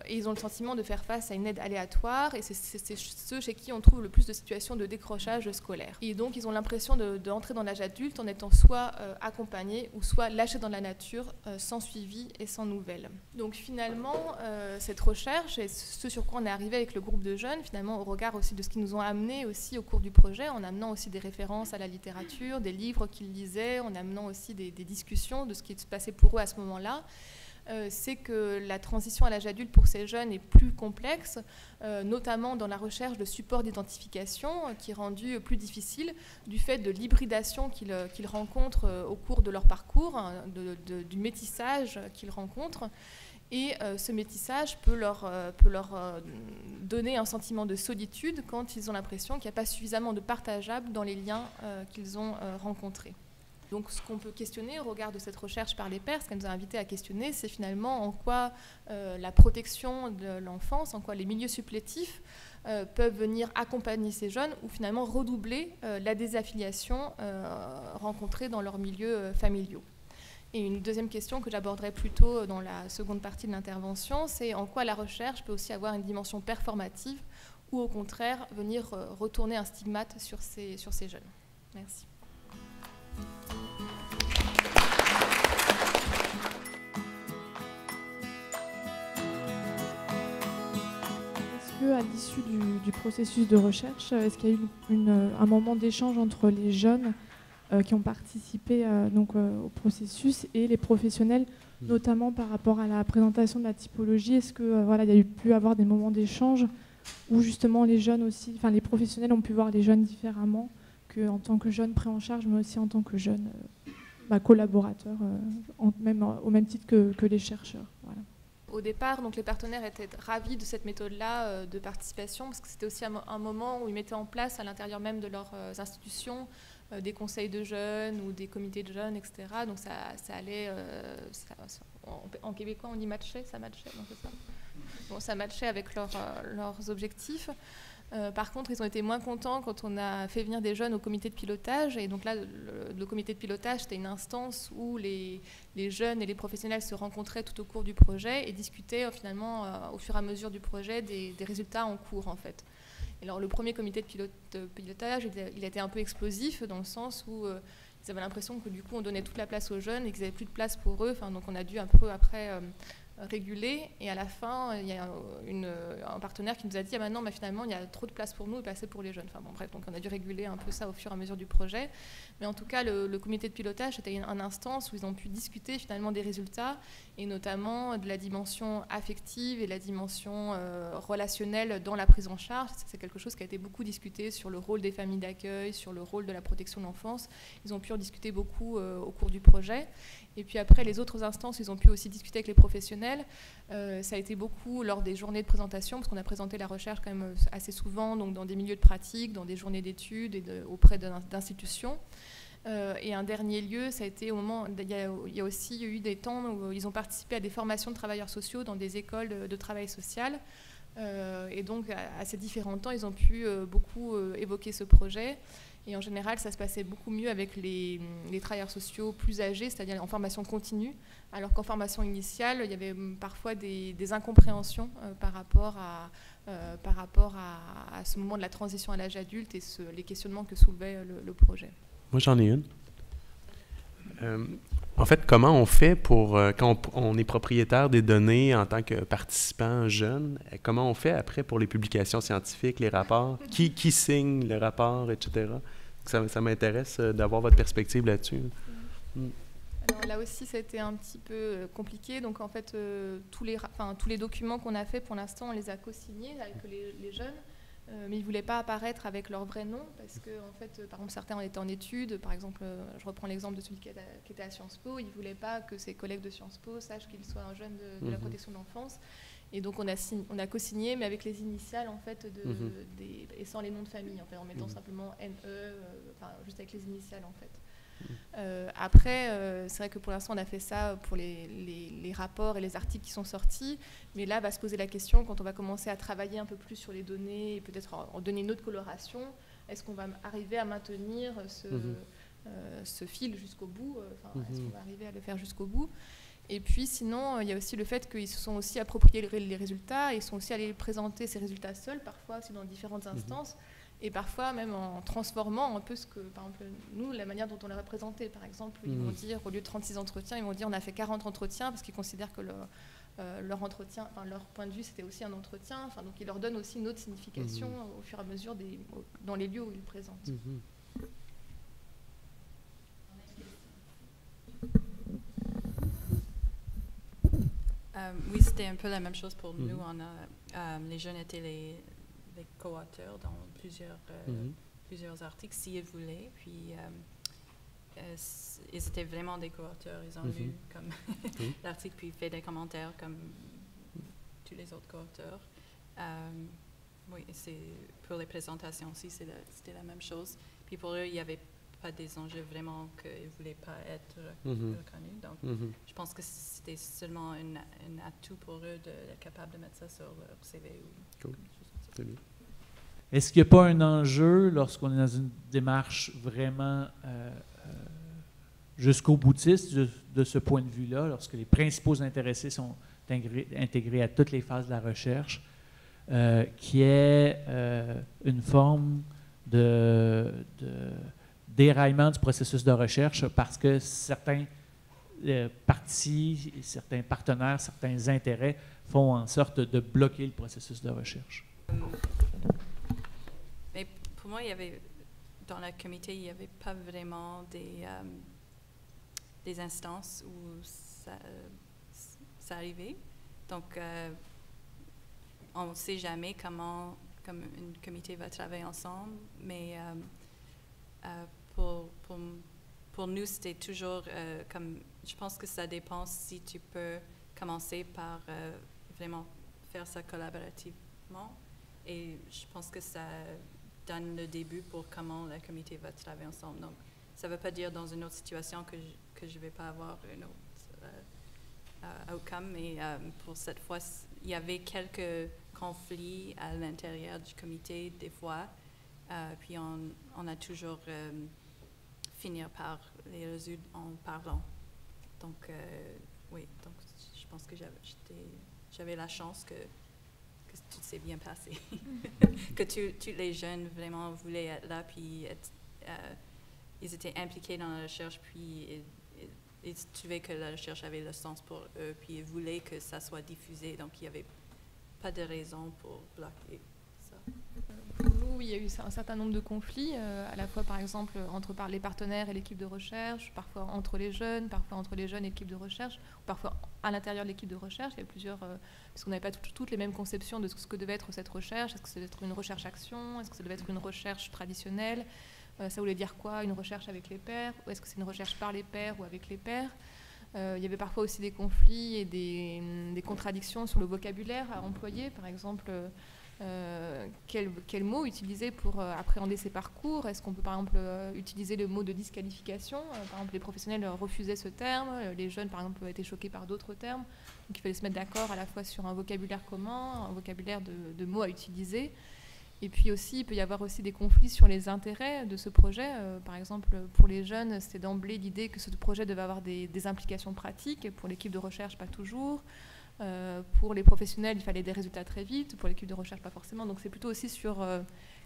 Et ils ont le sentiment de faire face à une aide aléatoire, et c'est ceux chez qui on trouve le plus de situations de décrochage scolaire. Et donc ils ont l'impression d'entrer dans l'âge adulte en étant soit accompagnés ou soit lâchés dans la nature, sans suivi et sans nouvelles. Donc finalement, cette recherche, et ce sur quoi on est arrivé avec le groupe de jeunes, finalement au regard aussi de ce qu'ils nous ont amené aussi au cours du projet, en amenant aussi des références à la littérature, des livres qu'ils lisaient, en amenant aussi des discussions de ce qui se passait pour eux à ce moment-là, c'est que la transition à l'âge adulte pour ces jeunes est plus complexe, notamment dans la recherche de supports d'identification, qui est rendue plus difficile du fait de l'hybridation qu'ils rencontrent au cours de leur parcours, du métissage qu'ils rencontrent. Et ce métissage peut leur donner un sentiment de solitude quand ils ont l'impression qu'il n'y a pas suffisamment de partageable dans les liens qu'ils ont rencontrés. Donc ce qu'on peut questionner au regard de cette recherche par les pairs, ce qu'elle nous a invité à questionner, c'est finalement en quoi la protection de l'enfance, en quoi les milieux supplétifs peuvent venir accompagner ces jeunes ou finalement redoubler la désaffiliation rencontrée dans leurs milieux familiaux. Et une deuxième question que j'aborderai plus tôt dans la seconde partie de l'intervention, c'est en quoi la recherche peut aussi avoir une dimension performative ou au contraire venir retourner un stigmate sur ces jeunes. Merci. Est-ce qu'à l'issue du processus de recherche, est-ce qu'il y a eu un moment d'échange entre les jeunes qui ont participé au processus et les professionnels, notamment par rapport à la présentation de la typologie? Est-ce que il y a pu avoir des moments d'échange où justement les jeunes aussi, enfin les professionnels ont pu voir les jeunes différemment en tant que jeunes pris en charge, mais aussi en tant que jeunes collaborateurs, au même titre que les chercheurs. Voilà. Au départ, donc, les partenaires étaient ravis de cette méthode-là de participation, parce que c'était aussi un moment où ils mettaient en place à l'intérieur même de leurs institutions des conseils de jeunes ou des comités de jeunes, etc. Donc ça allait, en québécois on dit matchait, ça matchait, non, c'est ça. Bon, ça matchait avec leurs objectifs. Par contre, ils ont été moins contents quand on a fait venir des jeunes au comité de pilotage. Et donc là, le comité de pilotage, c'était une instance où les jeunes et les professionnels se rencontraient tout au cours du projet et discutaient finalement au fur et à mesure du projet des résultats en cours, en fait. Et alors, le premier comité de pilotage, il a été un peu explosif dans le sens où ils avaient l'impression que du coup, on donnait toute la place aux jeunes et qu'ils n'avaient plus de place pour eux. Enfin, donc, on a dû un peu après réguler, et à la fin il y a un partenaire qui nous a dit maintenant finalement il y a trop de place pour nous et pas assez pour les jeunes. Enfin bon bref, donc on a dû réguler un peu ça au fur et à mesure du projet, mais en tout cas le comité de pilotage c'était une instance où ils ont pu discuter finalement des résultats et notamment de la dimension affective et la dimension relationnelle dans la prise en charge. C'est quelque chose qui a été beaucoup discuté sur le rôle des familles d'accueil, sur le rôle de la protection de l'enfance. Ils ont pu en discuter beaucoup au cours du projet. Et puis après, les autres instances, ils ont pu aussi discuter avec les professionnels. Ça a été beaucoup lors des journées de présentation, parce qu'on a présenté la recherche quand même assez souvent, donc dans des milieux de pratique, dans des journées d'études et auprès d'institutions. Et un dernier lieu, ça a été au moment, il y a aussi eu des temps où ils ont participé à des formations de travailleurs sociaux dans des écoles de travail social. Et donc, à ces différents temps, ils ont pu beaucoup évoquer ce projet. Et en général, ça se passait beaucoup mieux avec les travailleurs sociaux plus âgés, c'est-à-dire en formation continue, alors qu'en formation initiale, il y avait parfois des incompréhensions par rapport à ce moment de la transition à l'âge adulte et les questionnements que soulevait le projet. Moi, j'en ai une. En fait, comment on fait pour, quand on est propriétaire des données en tant que participant jeune, comment on fait après pour les publications scientifiques, les rapports? Qui signe le rapport, etc.? Ça m'intéresse d'avoir votre perspective là-dessus. Alors là aussi, ça a été un petit peu compliqué. Donc en fait, tous les documents qu'on a faits, pour l'instant, on les a co-signés avec les jeunes. Mais ils ne voulaient pas apparaître avec leur vrai nom parce que, en fait, par exemple, certains étaient en études. Par exemple, je reprends l'exemple de celui qui était à Sciences Po. Il ne voulait pas que ses collègues de Sciences Po sachent qu'il soit un jeune de la protection de l'enfance. Et donc on a co-signé, mais avec les initiales en fait, et sans les noms de famille, en fait, en mettant simplement NE, juste avec les initiales en fait. Après, c'est vrai que pour l'instant on a fait ça pour les rapports et les articles qui sont sortis, mais là va se poser la question, quand on va commencer à travailler un peu plus sur les données et peut-être en donner une autre coloration, est-ce qu'on va arriver à maintenir ce fil jusqu'au bout, est-ce qu'on va arriver à le faire jusqu'au bout? Et puis sinon, il y a aussi le fait qu'ils se sont aussi appropriés les résultats, ils sont aussi allés présenter ces résultats seuls, parfois aussi dans différentes instances, et parfois même en transformant un peu ce que, par exemple, nous, la manière dont on l'a représenté. Par exemple, ils vont dire, au lieu de 36 entretiens, ils vont dire on a fait 40 entretiens, parce qu'ils considèrent que leur entretien, leur point de vue, c'était aussi un entretien. Donc ils leur donnent aussi une autre signification au fur et à mesure dans les lieux où ils présentent. Oui, c'était un peu la même chose pour nous. Les jeunes étaient les co-auteurs dans plusieurs articles, s'ils voulaient. Puis, ils étaient vraiment des co-auteurs. Ils ont lu comme l'article, puis fait des commentaires comme tous les autres co-auteurs. Oui, pour les présentations aussi, c'était la même chose. Puis pour eux, il n'y avait pas des enjeux vraiment qu'ils ne voulaient pas être reconnus. Donc, je pense que c'était seulement un atout pour eux d'être capable de mettre ça sur leur CV. C'est bien. Est-ce qu'il n'y a pas un enjeu lorsqu'on est dans une démarche vraiment jusqu'au boutiste de ce point de vue-là, lorsque les principaux intéressés sont intégrés à toutes les phases de la recherche, qui est une forme de déraillement du processus de recherche parce que certains partis, certains partenaires, certains intérêts font en sorte de bloquer le processus de recherche? Mais pour moi, dans le comité, il n'y avait pas vraiment des instances où ça arrivait. Donc, on ne sait jamais comment un comité va travailler ensemble, mais pour nous, c'était toujours comme... Je pense que ça dépend si tu peux commencer par vraiment faire ça collaborativement. Et je pense que ça donne le début pour comment le comité va travailler ensemble. Donc, ça ne veut pas dire dans une autre situation que je ne vais pas avoir une autre outcome, mais pour cette fois, il y avait quelques conflits à l'intérieur du comité des fois, puis on a toujours fini par les résoudre en parlant. Donc, oui, donc je pense que j'avais la chance que tout s'est bien passé. Que tous les jeunes vraiment voulaient être là, puis ils étaient impliqués dans la recherche, puis ils trouvaient que la recherche avait le sens pour eux, puis ils voulaient que ça soit diffusé, donc il n'y avait pas de raison pour bloquer ça. Pour nous, il y a eu un certain nombre de conflits, à la fois par exemple entre les partenaires et l'équipe de recherche, parfois entre les jeunes, parfois entre les jeunes et l'équipe de recherche, parfois à l'intérieur de l'équipe de recherche. Il y a plusieurs, parce qu'on n'avait pas toutes les mêmes conceptions de ce que devait être cette recherche. Est-ce que ça devait être une recherche-action? Est-ce que ça devait être une recherche traditionnelle? Ça voulait dire quoi, une recherche avec les pairs? Ou est-ce que c'est une recherche par les pairs ou avec les pairs? Il y avait parfois aussi des conflits et des contradictions sur le vocabulaire à employer. Par exemple, quel mot utiliser pour appréhender ces parcours? Est-ce qu'on peut par exemple utiliser le mot de disqualification? Par exemple, les professionnels refusaient ce terme, les jeunes par exemple étaient choqués par d'autres termes. Donc il fallait se mettre d'accord à la fois sur un vocabulaire commun, un vocabulaire de mots à utiliser. Et puis aussi, il peut y avoir aussi des conflits sur les intérêts de ce projet. Par exemple, pour les jeunes, c'était d'emblée l'idée que ce projet devait avoir des implications pratiques. Pour l'équipe de recherche, pas toujours. Pour les professionnels, il fallait des résultats très vite. Pour l'équipe de recherche, pas forcément. Donc c'est plutôt aussi sur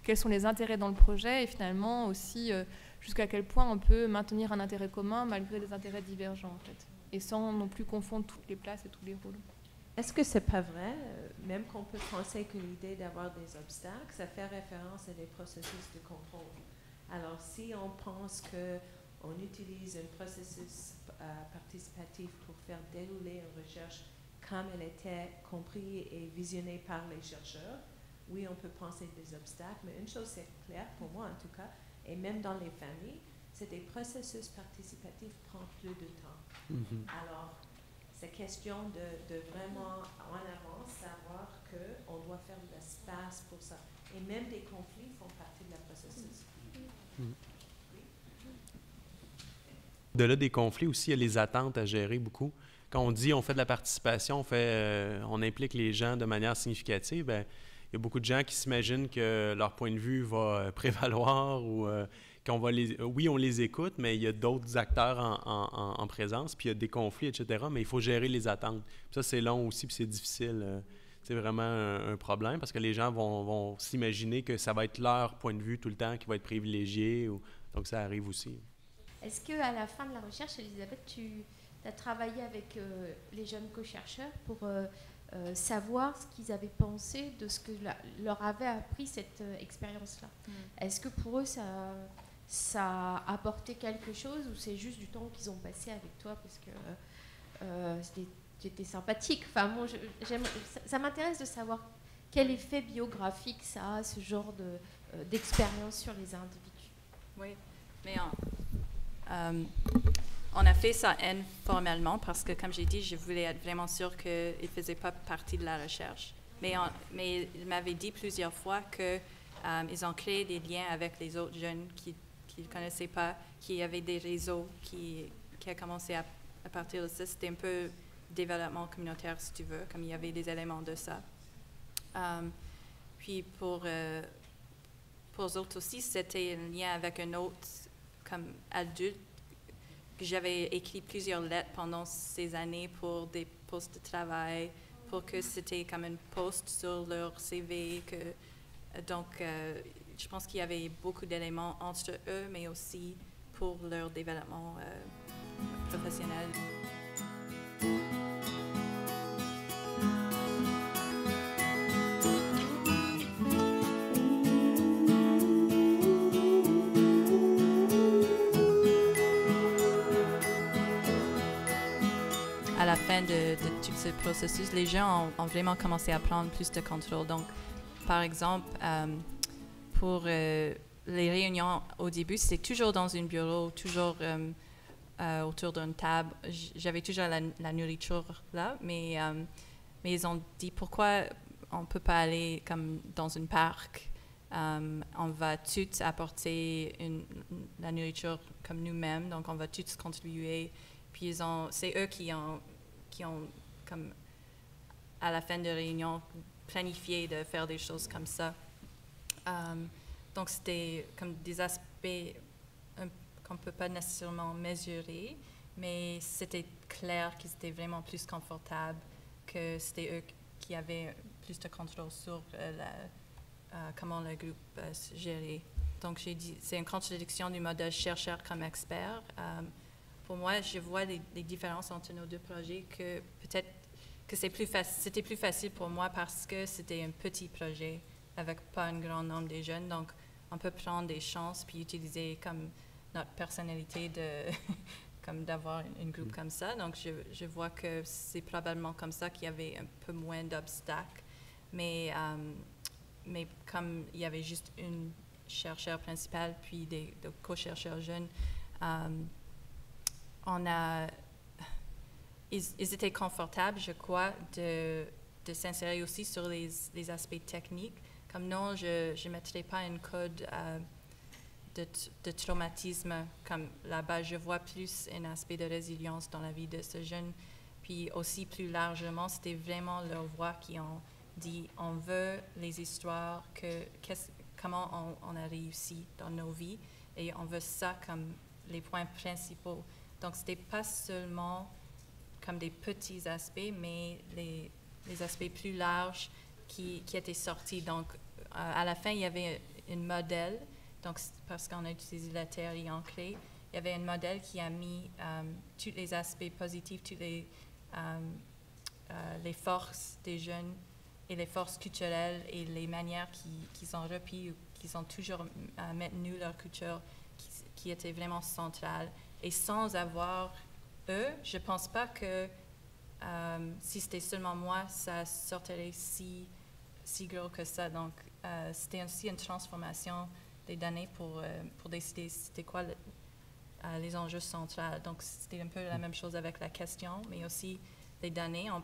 quels sont les intérêts dans le projet et finalement aussi jusqu'à quel point on peut maintenir un intérêt commun malgré des intérêts divergents, en fait. Et sans non plus confondre toutes les places et tous les rôles. Est-ce que c'est pas vrai, même qu'on peut penser que l'idée d'avoir des obstacles, ça fait référence à des processus de contrôle? Alors, si on pense qu'on utilise un processus participatif pour faire dérouler une recherche comme elle était comprise et visionnée par les chercheurs, oui, on peut penser des obstacles, mais une chose c'est clair, pour moi en tout cas, et même dans les familles, c'est des processus participatifs qui prennent plus de temps. Alors, c'est question de vraiment, en avance, savoir qu'on doit faire de l'espace pour ça. Et même des conflits font partie de la processus. De là, des conflits aussi, il y a les attentes à gérer beaucoup. Quand on dit on fait de la participation, on implique les gens de manière significative, bien, il y a beaucoup de gens qui s'imaginent que leur point de vue va prévaloir ou qu'on va oui, on les écoute, mais il y a d'autres acteurs en présence, puis il y a des conflits, etc., mais il faut gérer les attentes. Puis ça, c'est long aussi, puis c'est difficile. C'est vraiment un problème parce que les gens vont s'imaginer que ça va être leur point de vue tout le temps qui va être privilégié. Donc, ça arrive aussi. Est-ce qu'à la fin de la recherche, Elisabeth, tu as travaillé avec les jeunes co-chercheurs pour savoir ce qu'ils avaient pensé de ce que leur avait appris cette expérience-là? Est-ce que pour eux, ça a apporté quelque chose ou c'est juste du temps qu'ils ont passé avec toi parce que c'était sympathique? Enfin, bon, ça m'intéresse de savoir quel effet biographique ça a, ce genre d'expérience sur les individus. Oui, mais on a fait ça informellement parce que, comme j'ai dit, je voulais être vraiment sûre qu'ils ne faisaient pas partie de la recherche. Mais ils m'avaient dit plusieurs fois qu'ils ont créé des liens avec les autres jeunes qu'ils ne connaissaient pas, qui avaient des réseaux qui a commencé à partir de ça. C'était un peu développement communautaire, si tu veux, comme il y avait des éléments de ça. Puis pour eux autres aussi, c'était un lien avec un autre comme adulte. J'avais écrit plusieurs lettres pendant ces années pour des postes de travail, pour que c'était comme un post sur leur CV. Donc, je pense qu'il y avait beaucoup d'éléments entre eux, mais aussi pour leur développement professionnel. À la fin de tout ce processus, les gens ont vraiment commencé à prendre plus de contrôle. Donc, par exemple, pour les réunions au début, c'était toujours dans un bureau, toujours autour d'une table. J'avais toujours la nourriture là, mais ils ont dit pourquoi on ne peut pas aller comme dans un parc. On va tous apporter la nourriture comme nous-mêmes, donc on va tous contribuer. Puis c'est eux qui ont comme à la fin de la réunion planifié de faire des choses comme ça. Donc c'était comme des aspects qu'on ne peut pas nécessairement mesurer, mais c'était clair qu'ils étaient vraiment plus confortables, que c'était eux qui avaient plus de contrôle sur comment le groupe se gérait. Donc j'ai dit, c'est une contradiction du modèle chercheur comme expert. Pour moi, je vois les différences entre nos deux projets, que peut-être que c'était plus facile pour moi parce que c'était un petit projet avec pas un grand nombre de jeunes. Donc, on peut prendre des chances puis utiliser comme notre personnalité comme d'avoir un groupe comme ça. Donc, je vois que c'est probablement comme ça qu'il y avait un peu moins d'obstacles. Mais comme il y avait juste une chercheur principale puis des co-chercheurs jeunes, ils étaient confortables, je crois, de s'insérer aussi sur les aspects techniques. Comme non, je ne mettrai pas un code de traumatisme. Comme là-bas, je vois plus un aspect de résilience dans la vie de ce jeune. Puis aussi, plus largement, c'était vraiment leur voix qui ont dit « on veut les histoires, comment on a réussi dans nos vies, et on veut ça comme les points principaux ». Donc, ce n'était pas seulement comme des petits aspects, mais les aspects plus larges qui étaient sortis. Donc, à la fin, il y avait un modèle, donc parce qu'on a utilisé la théorie ancrée, il y avait un modèle qui a mis tous les aspects positifs, toutes les forces des jeunes et les forces culturelles et les manières qu'ils ont repris, qu'ils ont toujours maintenu leur culture, qui étaient vraiment centrales. Et sans avoir eux, je ne pense pas que si c'était seulement moi, ça sortirait si gros que ça. Donc, c'était aussi une transformation des données pour décider c'était quoi les enjeux centraux. Donc, c'était un peu la même chose avec la question, mais aussi les données. On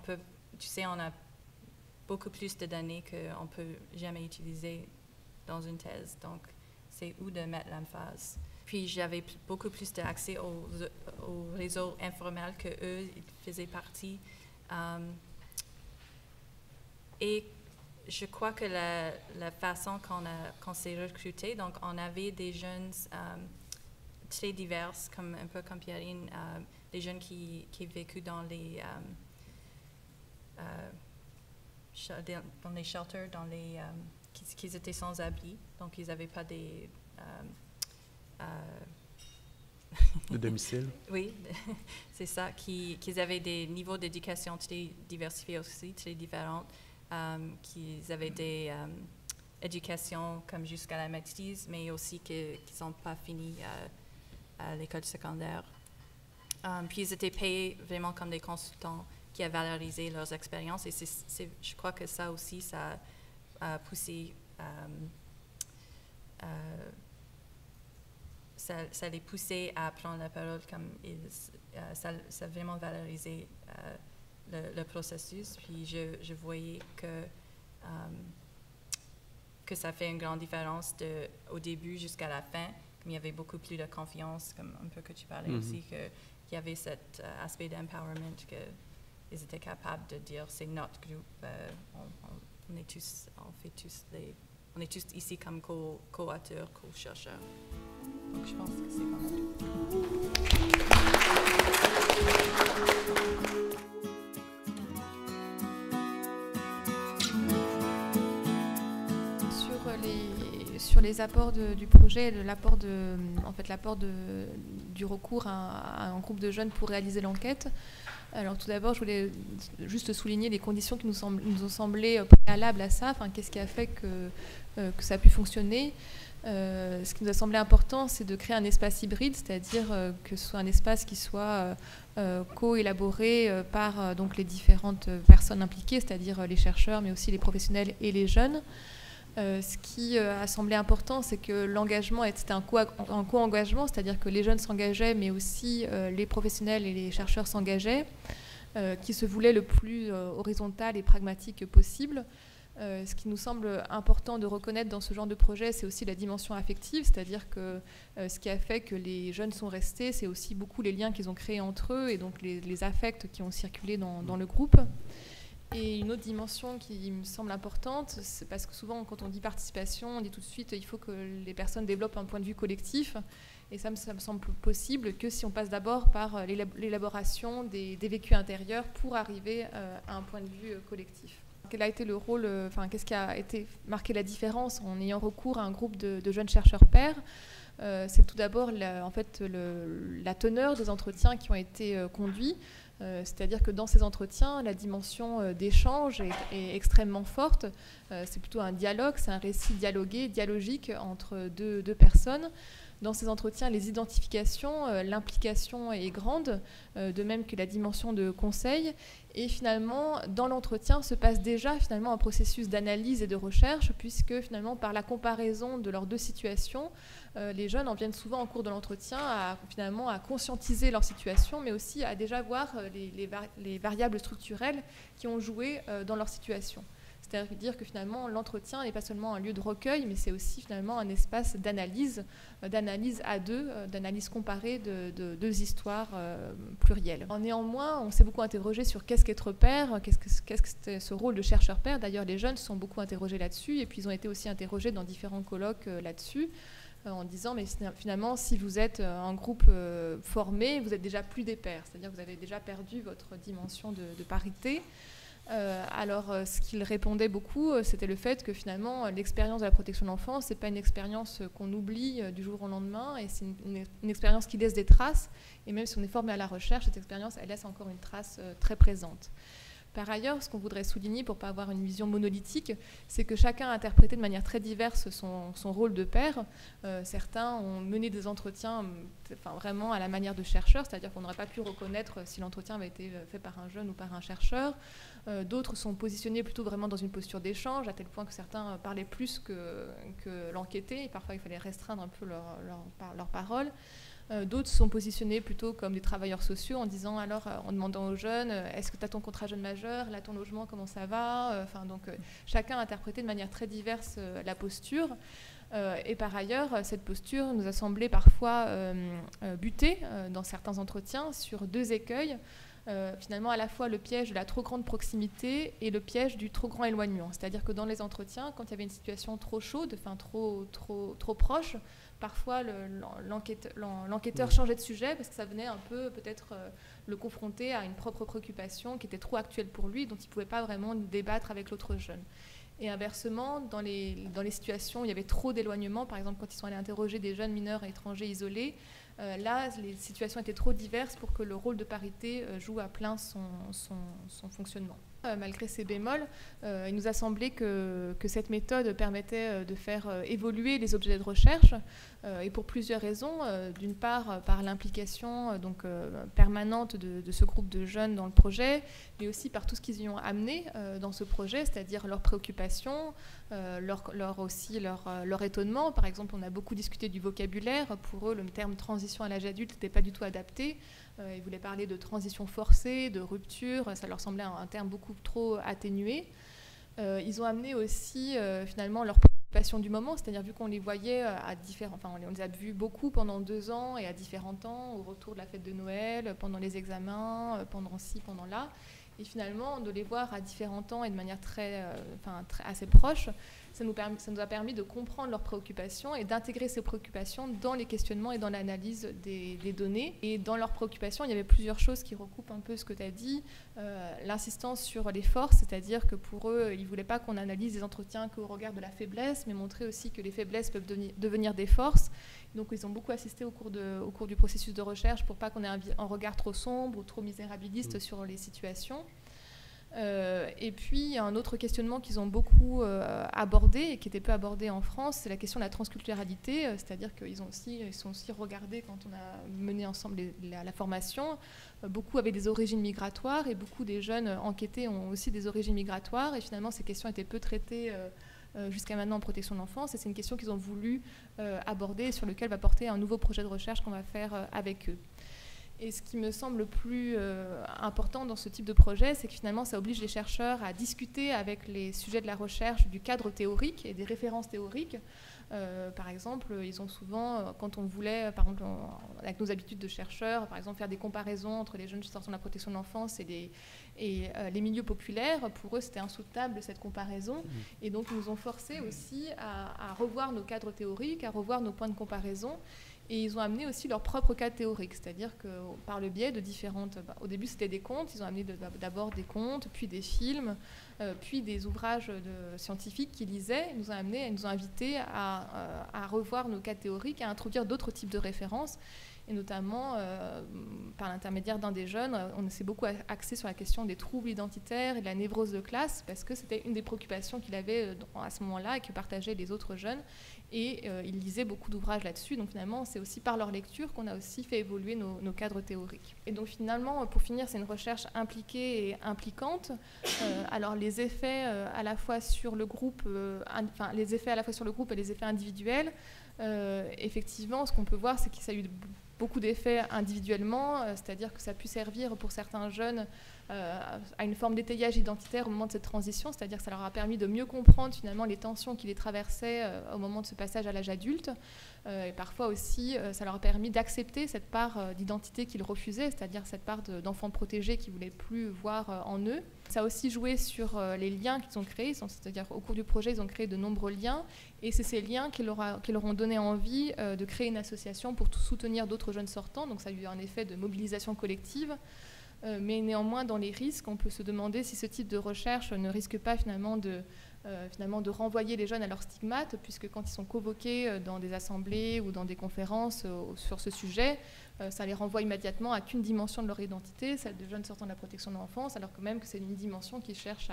a beaucoup plus de données qu'on ne peut jamais utiliser dans une thèse. Donc, c'est où de mettre l'emphase. Puis, j'avais beaucoup plus d'accès au réseau informel qu'eux, ils faisaient partie. Et je crois que la façon qu'on s'est recruté, donc on avait des jeunes très divers, un peu comme Pierrine, des jeunes qui vécu dans les shelters, qui étaient sans abri, donc ils n'avaient pas des... de domicile. Oui, c'est ça, qu'ils avaient des niveaux d'éducation très diversifiés aussi, très différents, qu'ils avaient des éducations comme jusqu'à la maîtrise, mais aussi qu'ils n'ont pas fini à l'école secondaire. Puis ils étaient payés vraiment comme des consultants qui a valorisé leurs expériences, et je crois que ça aussi, ça a poussé... ça les poussait à prendre la parole, comme ça a vraiment valorisé le processus. Puis je voyais que ça fait une grande différence au début jusqu'à la fin. Comme il y avait beaucoup plus de confiance, comme un peu que tu parlais aussi, qu'il y avait cet aspect d'empowerment, qu'ils étaient capables de dire c'est notre groupe, on est tous ici comme co-auteurs, co-chercheurs. Donc je pense que c'est pas mal. Sur les apports du projet, l'apport du recours à un groupe de jeunes pour réaliser l'enquête. Alors tout d'abord, je voulais juste souligner les conditions qui nous ont semblé préalables à ça. Enfin, qu'est-ce qui a fait que ça a pu fonctionner. Ce qui nous a semblé important, c'est de créer un espace hybride, c'est-à-dire que ce soit un espace qui soit co-élaboré par donc les différentes personnes impliquées, c'est-à-dire les chercheurs, mais aussi les professionnels et les jeunes. Ce qui a semblé important, c'est que l'engagement était un co-engagement, c'est-à-dire que les jeunes s'engageaient, mais aussi les professionnels et les chercheurs s'engageaient, qui se voulaient le plus horizontal et pragmatique possible. Ce qui nous semble important de reconnaître dans ce genre de projet, c'est aussi la dimension affective, c'est-à-dire que ce qui a fait que les jeunes sont restés, c'est aussi beaucoup les liens qu'ils ont créés entre eux et donc les affects qui ont circulé dans le groupe. Et une autre dimension qui me semble importante, c'est parce que souvent quand on dit participation, on dit tout de suite il faut que les personnes développent un point de vue collectif. Et ça me semble possible que si on passe d'abord par l'élaboration des vécus intérieurs pour arriver à un point de vue collectif. Quel a été le rôle, qu'est-ce qui a été marqué la différence en ayant recours à un groupe de jeunes chercheurs pairs? C'est tout d'abord la teneur des entretiens qui ont été conduits. C'est-à-dire que dans ces entretiens, la dimension d'échange est extrêmement forte. C'est plutôt un dialogue, c'est un récit dialogique entre deux personnes. Dans ces entretiens, les identifications, l'implication est grande, de même que la dimension de conseil. Et finalement, dans l'entretien se passe déjà finalement un processus d'analyse et de recherche, puisque finalement, par la comparaison de leurs deux situations, les jeunes en viennent souvent en cours de l'entretien à conscientiser leur situation, mais aussi à déjà voir les variables structurelles qui ont joué dans leur situation. C'est-à-dire que finalement, l'entretien n'est pas seulement un lieu de recueil, mais c'est aussi finalement un espace d'analyse à deux, d'analyse comparée de deux histoires plurielles. Néanmoins, on s'est beaucoup interrogé sur qu'est-ce qu'être père, qu'est-ce que c'était ce rôle de chercheur-père. D'ailleurs, les jeunes se sont beaucoup interrogés là-dessus, et puis ils ont été aussi interrogés dans différents colloques là-dessus, en disant, mais finalement, si vous êtes un groupe formé, vous êtes déjà plus des pairs, c'est-à-dire que vous avez déjà perdu votre dimension de parité. Ce qu'il répondait beaucoup, c'était le fait que finalement l'expérience de la protection de l'enfance, c'est pas une expérience qu'on oublie du jour au lendemain, et c'est une expérience qui laisse des traces, et même si on est formé à la recherche, cette expérience elle laisse encore une trace très présente. Par ailleurs, ce qu'on voudrait souligner pour ne pas avoir une vision monolithique, c'est que chacun a interprété de manière très diverse son rôle de père. Certains ont mené des entretiens vraiment à la manière de chercheurs, c'est-à-dire qu'on n'aurait pas pu reconnaître si l'entretien avait été fait par un jeune ou par un chercheur. D'autres sont positionnés plutôt vraiment dans une posture d'échange, à tel point que certains parlaient plus que l'enquêté, et parfois il fallait restreindre un peu leur parole. D'autres se sont positionnés plutôt comme des travailleurs sociaux en disant alors, en demandant aux jeunes, est-ce que tu as ton contrat jeune majeur, là ton logement, comment ça va, chacun a interprété de manière très diverse la posture. Et par ailleurs, cette posture nous a semblé parfois buter dans certains entretiens sur 2 écueils. Finalement, à la fois le piège de la trop grande proximité et le piège du trop grand éloignement. C'est-à-dire que dans les entretiens, quand il y avait une situation trop chaude, trop proche, parfois l'enquêteur changeait de sujet parce que ça venait un peu peut-être le confronter à une propre préoccupation qui était trop actuelle pour lui, dont il ne pouvait pas vraiment débattre avec l'autre jeune. Et inversement, dans les situations où il y avait trop d'éloignement, par exemple quand ils sont allés interroger des jeunes mineurs étrangers isolés, là, les situations étaient trop diverses pour que le rôle de parité joue à plein son fonctionnement. Malgré ces bémols, il nous a semblé que cette méthode permettait de faire évoluer les objets de recherche, et pour plusieurs raisons. D'une part, par l'implication permanente de ce groupe de jeunes dans le projet, mais aussi par tout ce qu'ils y ont amené dans ce projet, c'est-à-dire leurs préoccupations, leur étonnement. Par exemple, on a beaucoup discuté du vocabulaire. Pour eux, le terme transition à l'âge adulte n'était pas du tout adapté. Ils voulaient parler de transition forcée, de rupture. Ça leur semblait un terme beaucoup trop atténué. Ils ont amené aussi finalement leurs préoccupations du moment, c'est-à-dire vu qu'on les voyait on les a vus beaucoup pendant 2 ans et à différents temps, au retour de la fête de Noël, pendant les examens, pendant ci, pendant là. Et finalement, de les voir à différents temps et de manière assez proche, ça nous a permis de comprendre leurs préoccupations et d'intégrer ces préoccupations dans les questionnements et dans l'analyse des données. Et dans leurs préoccupations, il y avait plusieurs choses qui recoupent un peu ce que tu as dit. L'insistance sur les forces, c'est-à-dire que pour eux, ils ne voulaient pas qu'on analyse les entretiens qu'au regard de la faiblesse, mais montrer aussi que les faiblesses peuvent devenir des forces. Donc ils ont beaucoup assisté au cours du processus de recherche pour pas qu'on ait un regard trop sombre ou trop misérabiliste sur les situations. Et puis, il y a un autre questionnement qu'ils ont beaucoup abordé et qui était peu abordé en France, c'est la question de la transculturalité, c'est-à-dire qu'ils sont aussi regardés quand on a mené ensemble la formation. Beaucoup avaient des origines migratoires et beaucoup des jeunes enquêtés ont aussi des origines migratoires et finalement, ces questions étaient peu traitées jusqu'à maintenant en protection de l'enfance et c'est une question qu'ils ont voulu aborder et sur lequel va porter un nouveau projet de recherche qu'on va faire avec eux. Et ce qui me semble le plus important dans ce type de projet, c'est que finalement, ça oblige les chercheurs à discuter avec les sujets de la recherche du cadre théorique et des références théoriques. Par exemple, ils ont souvent, quand on voulait, par exemple, avec nos habitudes de chercheurs, par exemple, faire des comparaisons entre les jeunes sortant de la protection de l'enfance et les milieux populaires, pour eux, c'était insoutenable cette comparaison. Et donc, ils nous ont forcés aussi à revoir nos cadres théoriques, à revoir nos points de comparaison. Et ils ont amené aussi leur propre cadre théorique, c'est-à-dire que par le biais de différentes... au début, c'était des contes, ils ont amené d'abord des contes, puis des films, puis des ouvrages scientifiques qu'ils lisaient. Ils nous ont invités à revoir nos cadres théoriques, à introduire d'autres types de références. Et notamment, par l'intermédiaire d'un des jeunes, on s'est beaucoup axé sur la question des troubles identitaires et de la névrose de classe, parce que c'était une des préoccupations qu'il avait à ce moment-là et que partageaient les autres jeunes. Et il lisait beaucoup d'ouvrages là-dessus. Donc finalement, c'est aussi par leur lecture qu'on a aussi fait évoluer nos cadres théoriques. Et donc finalement, pour finir, c'est une recherche impliquée et impliquante. Alors les effets à la fois sur le groupe, les effets à la fois sur le groupe et les effets individuels. Effectivement, ce qu'on peut voir, c'est que ça a eu beaucoup d'effets individuellement, c'est-à-dire que ça a pu servir pour certains jeunes à une forme d'étayage identitaire au moment de cette transition, c'est-à-dire que ça leur a permis de mieux comprendre finalement les tensions qui les traversaient au moment de ce passage à l'âge adulte. Et parfois aussi, ça leur a permis d'accepter cette part d'identité qu'ils refusaient, c'est-à-dire cette part d'enfants protégés qu'ils ne voulaient plus voir en eux. Ça a aussi joué sur les liens qu'ils ont créés, c'est-à-dire au cours du projet, ils ont créé de nombreux liens, et c'est ces liens qui leur ont donné envie de créer une association pour soutenir d'autres jeunes sortants, donc ça a eu un effet de mobilisation collective. Mais néanmoins, dans les risques, on peut se demander si ce type de recherche ne risque pas finalement de renvoyer les jeunes à leur stigmate, puisque quand ils sont convoqués dans des assemblées ou dans des conférences sur ce sujet, ça les renvoie immédiatement à qu'une dimension de leur identité, celle de jeunes sortant de la protection de l'enfance, alors que même que c'est une dimension qu'ils cherchent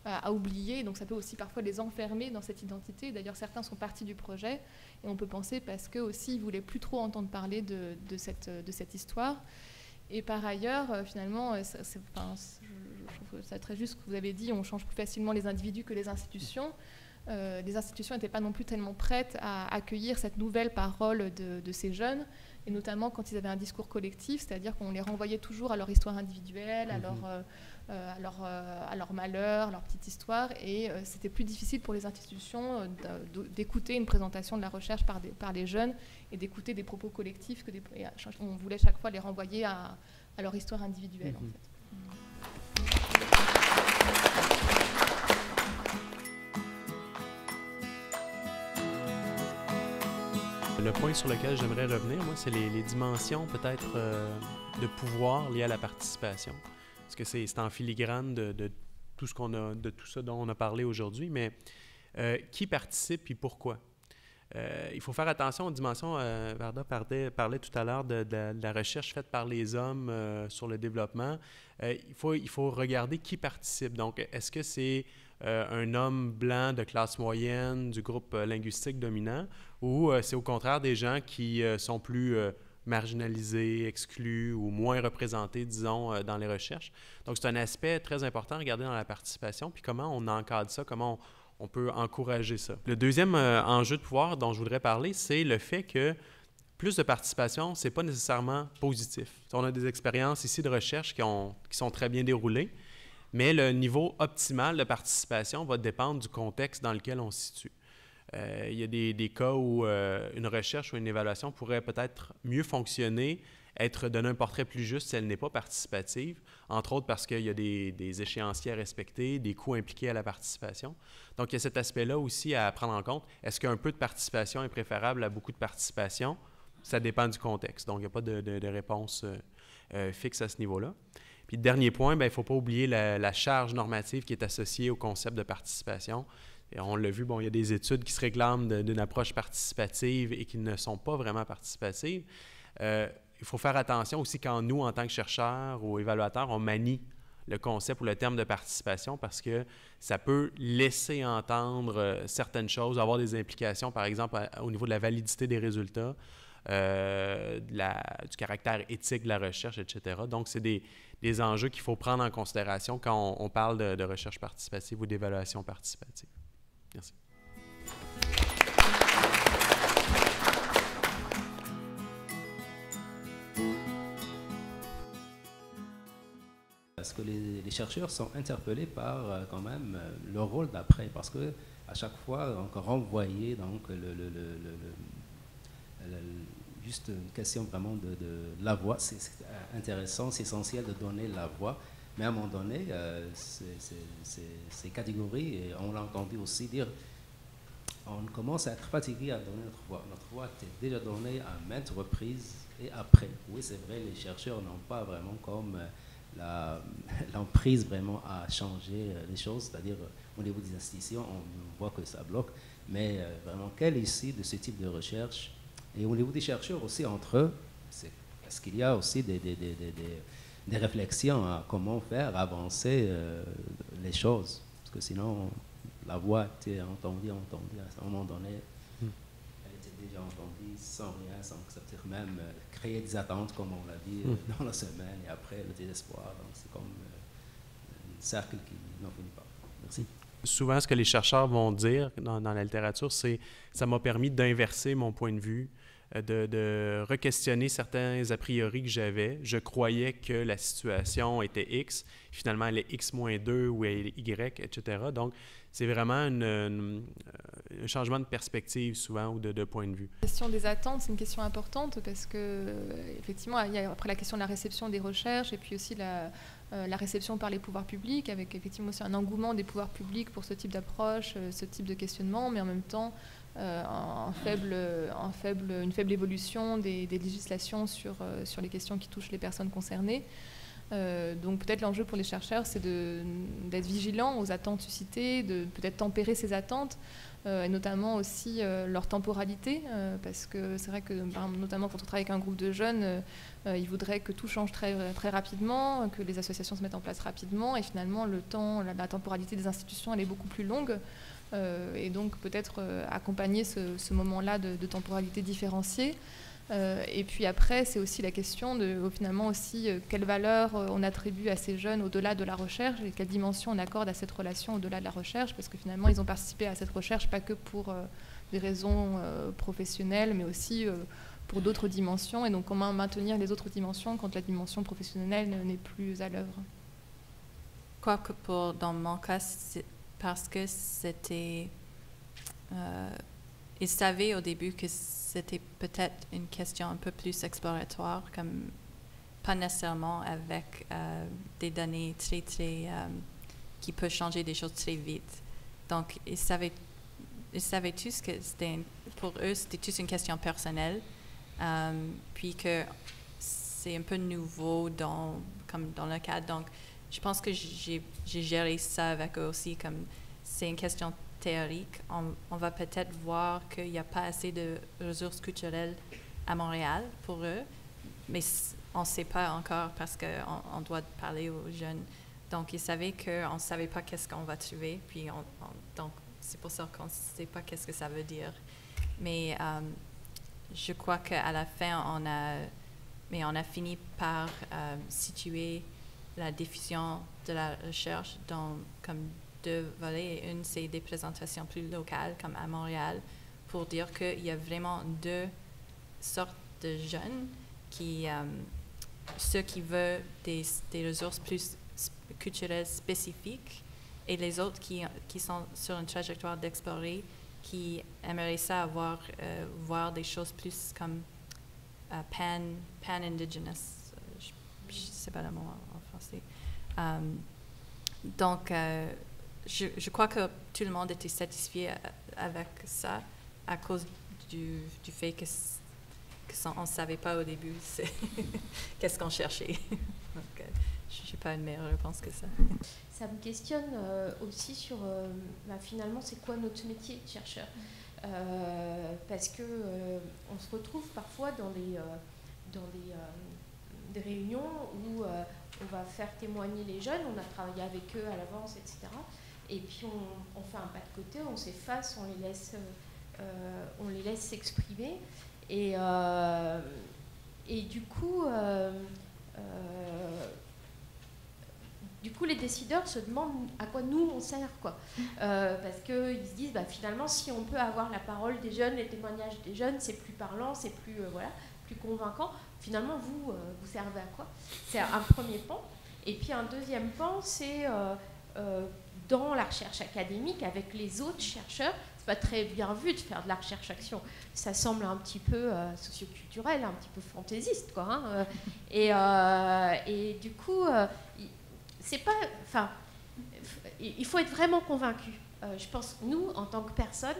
à oublier. Donc ça peut aussi parfois les enfermer dans cette identité. D'ailleurs, certains sont partis du projet, et on peut penser parce qu'eux aussi, ils ne voulaient plus trop entendre parler de cette histoire. Et par ailleurs, finalement, je trouve ça très juste ce que vous avez dit, on change plus facilement les individus que les institutions. les institutions n'étaient pas non plus tellement prêtes à accueillir cette nouvelle parole de ces jeunes, et notamment quand ils avaient un discours collectif, c'est-à-dire qu'on les renvoyait toujours à leur histoire individuelle, à leur malheur, à leur petite histoire, et c'était plus difficile pour les institutions d'écouter une présentation de la recherche par les jeunes et d'écouter des propos collectifs, on voulait chaque fois les renvoyer à leur histoire individuelle, en fait. Le point sur lequel j'aimerais revenir, moi, c'est les dimensions peut-être de pouvoir liées à la participation. Parce que c'est en filigrane de tout ça dont on a parlé aujourd'hui, mais qui participe et pourquoi? Il faut faire attention aux dimensions. Varda parlait tout à l'heure de la recherche faite par les hommes sur le développement. Il faut regarder qui participe. Donc, est-ce que c'est un homme blanc de classe moyenne du groupe linguistique dominant, ou c'est au contraire des gens qui sont plus marginalisés, exclus ou moins représentés, disons, dans les recherches. Donc, c'est un aspect très important à regarder dans la participation, puis comment on encadre ça, comment on peut encourager ça. Le deuxième enjeu de pouvoir dont je voudrais parler, c'est le fait que plus de participation, ce n'est pas nécessairement positif. On a des expériences ici de recherche qui sont très bien déroulées, mais le niveau optimal de participation va dépendre du contexte dans lequel on se situe. Il y a des cas où une recherche ou une évaluation pourrait peut-être mieux fonctionner, donner un portrait plus juste si elle n'est pas participative, entre autres parce qu'il y a des échéanciers à respecter, des coûts impliqués à la participation. Donc, il y a cet aspect-là aussi à prendre en compte. Est-ce qu'un peu de participation est préférable à beaucoup de participation? Ça dépend du contexte. Donc, il n'y a pas de réponse fixe à ce niveau-là. Puis, le dernier point, il ne faut pas oublier la charge normative qui est associée au concept de participation. Et on l'a vu, il y a des études qui se réclament d'une approche participative et qui ne sont pas vraiment participatives. Il faut faire attention aussi quand nous, en tant que chercheurs ou évaluateurs, on manie le concept ou le terme de participation parce que ça peut laisser entendre certaines choses, avoir des implications, par exemple, au niveau de la validité des résultats, du caractère éthique de la recherche, etc. Donc, c'est des enjeux qu'il faut prendre en considération quand on parle de recherche participative ou d'évaluation participative. Merci. Parce que les chercheurs sont interpellés par quand même leur rôle d'après, parce que à chaque fois, donc, renvoyer donc, juste une question vraiment de la voix, c'est intéressant, c'est essentiel de donner la voix, mais à un moment donné, ces catégories, et on l'a entendu aussi dire, on commence à être fatigué à donner notre voix. Notre voix était déjà donnée à maintes reprises et après. Oui, c'est vrai, les chercheurs n'ont pas vraiment comme l'emprise vraiment à changer les choses, c'est-à-dire au niveau des institutions, on voit que ça bloque, mais vraiment, quelle issue de ce type de recherche? Et au niveau des chercheurs aussi, entre eux, est-ce qu'il y a aussi des réflexions à comment faire avancer les choses? Parce que sinon, la voix était entendue, à un moment donné, elle était déjà entendue sans rien, sans que ça puisse même créer des attentes, comme on l'a dit, dans la semaine, et après le désespoir. Donc c'est comme un cercle qui n'en finit pas. Merci. Souvent, ce que les chercheurs vont dire dans la littérature, c'est « ça m'a permis d'inverser mon point de vue ». De re-questionner certains a priori que j'avais. Je croyais que la situation était X, finalement elle est X-2 ou elle est Y, etc. Donc, c'est vraiment un changement de perspective souvent ou de point de vue. La question des attentes, c'est une question importante parce que, effectivement, il y a après la question de la réception des recherches et puis aussi la réception par les pouvoirs publics, avec effectivement aussi un engouement des pouvoirs publics pour ce type d'approche, ce type de questionnement, mais en même temps, une faible évolution des législations sur les questions qui touchent les personnes concernées. Donc peut-être l'enjeu pour les chercheurs, c'est d'être vigilants aux attentes suscitées, de peut-être tempérer ces attentes, et notamment aussi leur temporalité, parce que c'est vrai que notamment quand on travaille avec un groupe de jeunes, ils voudraient que tout change très, très rapidement, que les associations se mettent en place rapidement, et finalement la temporalité des institutions elle est beaucoup plus longue. Et donc peut-être accompagner ce moment-là de temporalité différenciée. Et puis après, c'est aussi la question de finalement aussi quelle valeur on attribue à ces jeunes au-delà de la recherche et quelle dimension on accorde à cette relation au-delà de la recherche, parce que finalement ils ont participé à cette recherche pas que pour des raisons professionnelles, mais aussi pour d'autres dimensions. Et donc comment maintenir les autres dimensions quand la dimension professionnelle n'est plus à l'œuvre. Quoique dans mon cas, c'est parce que c'était... ils savaient au début que c'était peut-être une question un peu plus exploratoire, comme pas nécessairement avec des données très, très... qui peuvent changer des choses très vite. Donc, ils savaient tous que pour eux, c'était tous une question personnelle, puis que c'est un peu nouveau comme dans le cadre. Donc, je pense que j'ai géré ça avec eux aussi, comme c'est une question théorique. On va peut-être voir qu'il n'y a pas assez de ressources culturelles à Montréal pour eux, mais on ne sait pas encore parce qu'on doit parler aux jeunes. Donc, ils savaient qu'on ne savait pas qu'est-ce qu'on va trouver, puis donc c'est pour ça qu'on ne sait pas qu'est-ce que ça veut dire. Mais je crois qu'à la fin, on a fini par situer la diffusion de la recherche dans comme 2 volets. Et une, c'est des présentations plus locales, comme à Montréal, pour dire qu'il y a vraiment 2 sortes de jeunes, ceux qui veulent des ressources plus culturelles spécifiques, et les autres qui sont sur une trajectoire d'explorer, qui aimeraient ça voir des choses plus comme pan-indigenous. Je ne sais pas le mot en français. Donc, je crois que tout le monde était satisfait avec ça à cause du fait qu'on ne savait pas au début qu'est-ce qu'on cherchait. Donc, je n'ai pas une meilleure réponse que ça. Ça me questionne aussi sur finalement c'est quoi notre métier de chercheur, parce que on se retrouve parfois dans des réunions où on va faire témoigner les jeunes, on a travaillé avec eux à l'avance, etc. Et puis on fait un pas de côté, on s'efface, on les laisse s'exprimer, et du coup les décideurs se demandent à quoi nous on sert, quoi. Parce qu'ils se disent finalement si on peut avoir la parole des jeunes, les témoignages des jeunes, c'est plus parlant, c'est plus plus convaincant. Finalement vous servez à quoi? C'est un premier pan. Et puis un deuxième pan, c'est dans la recherche académique avec les autres chercheurs. C'est pas très bien vu de faire de la recherche-action. Ça semble un petit peu socioculturel, un petit peu fantaisiste, quoi. Hein. Et du coup, c'est pas. Enfin, il faut être vraiment convaincu. Je pense que nous, en tant que personne,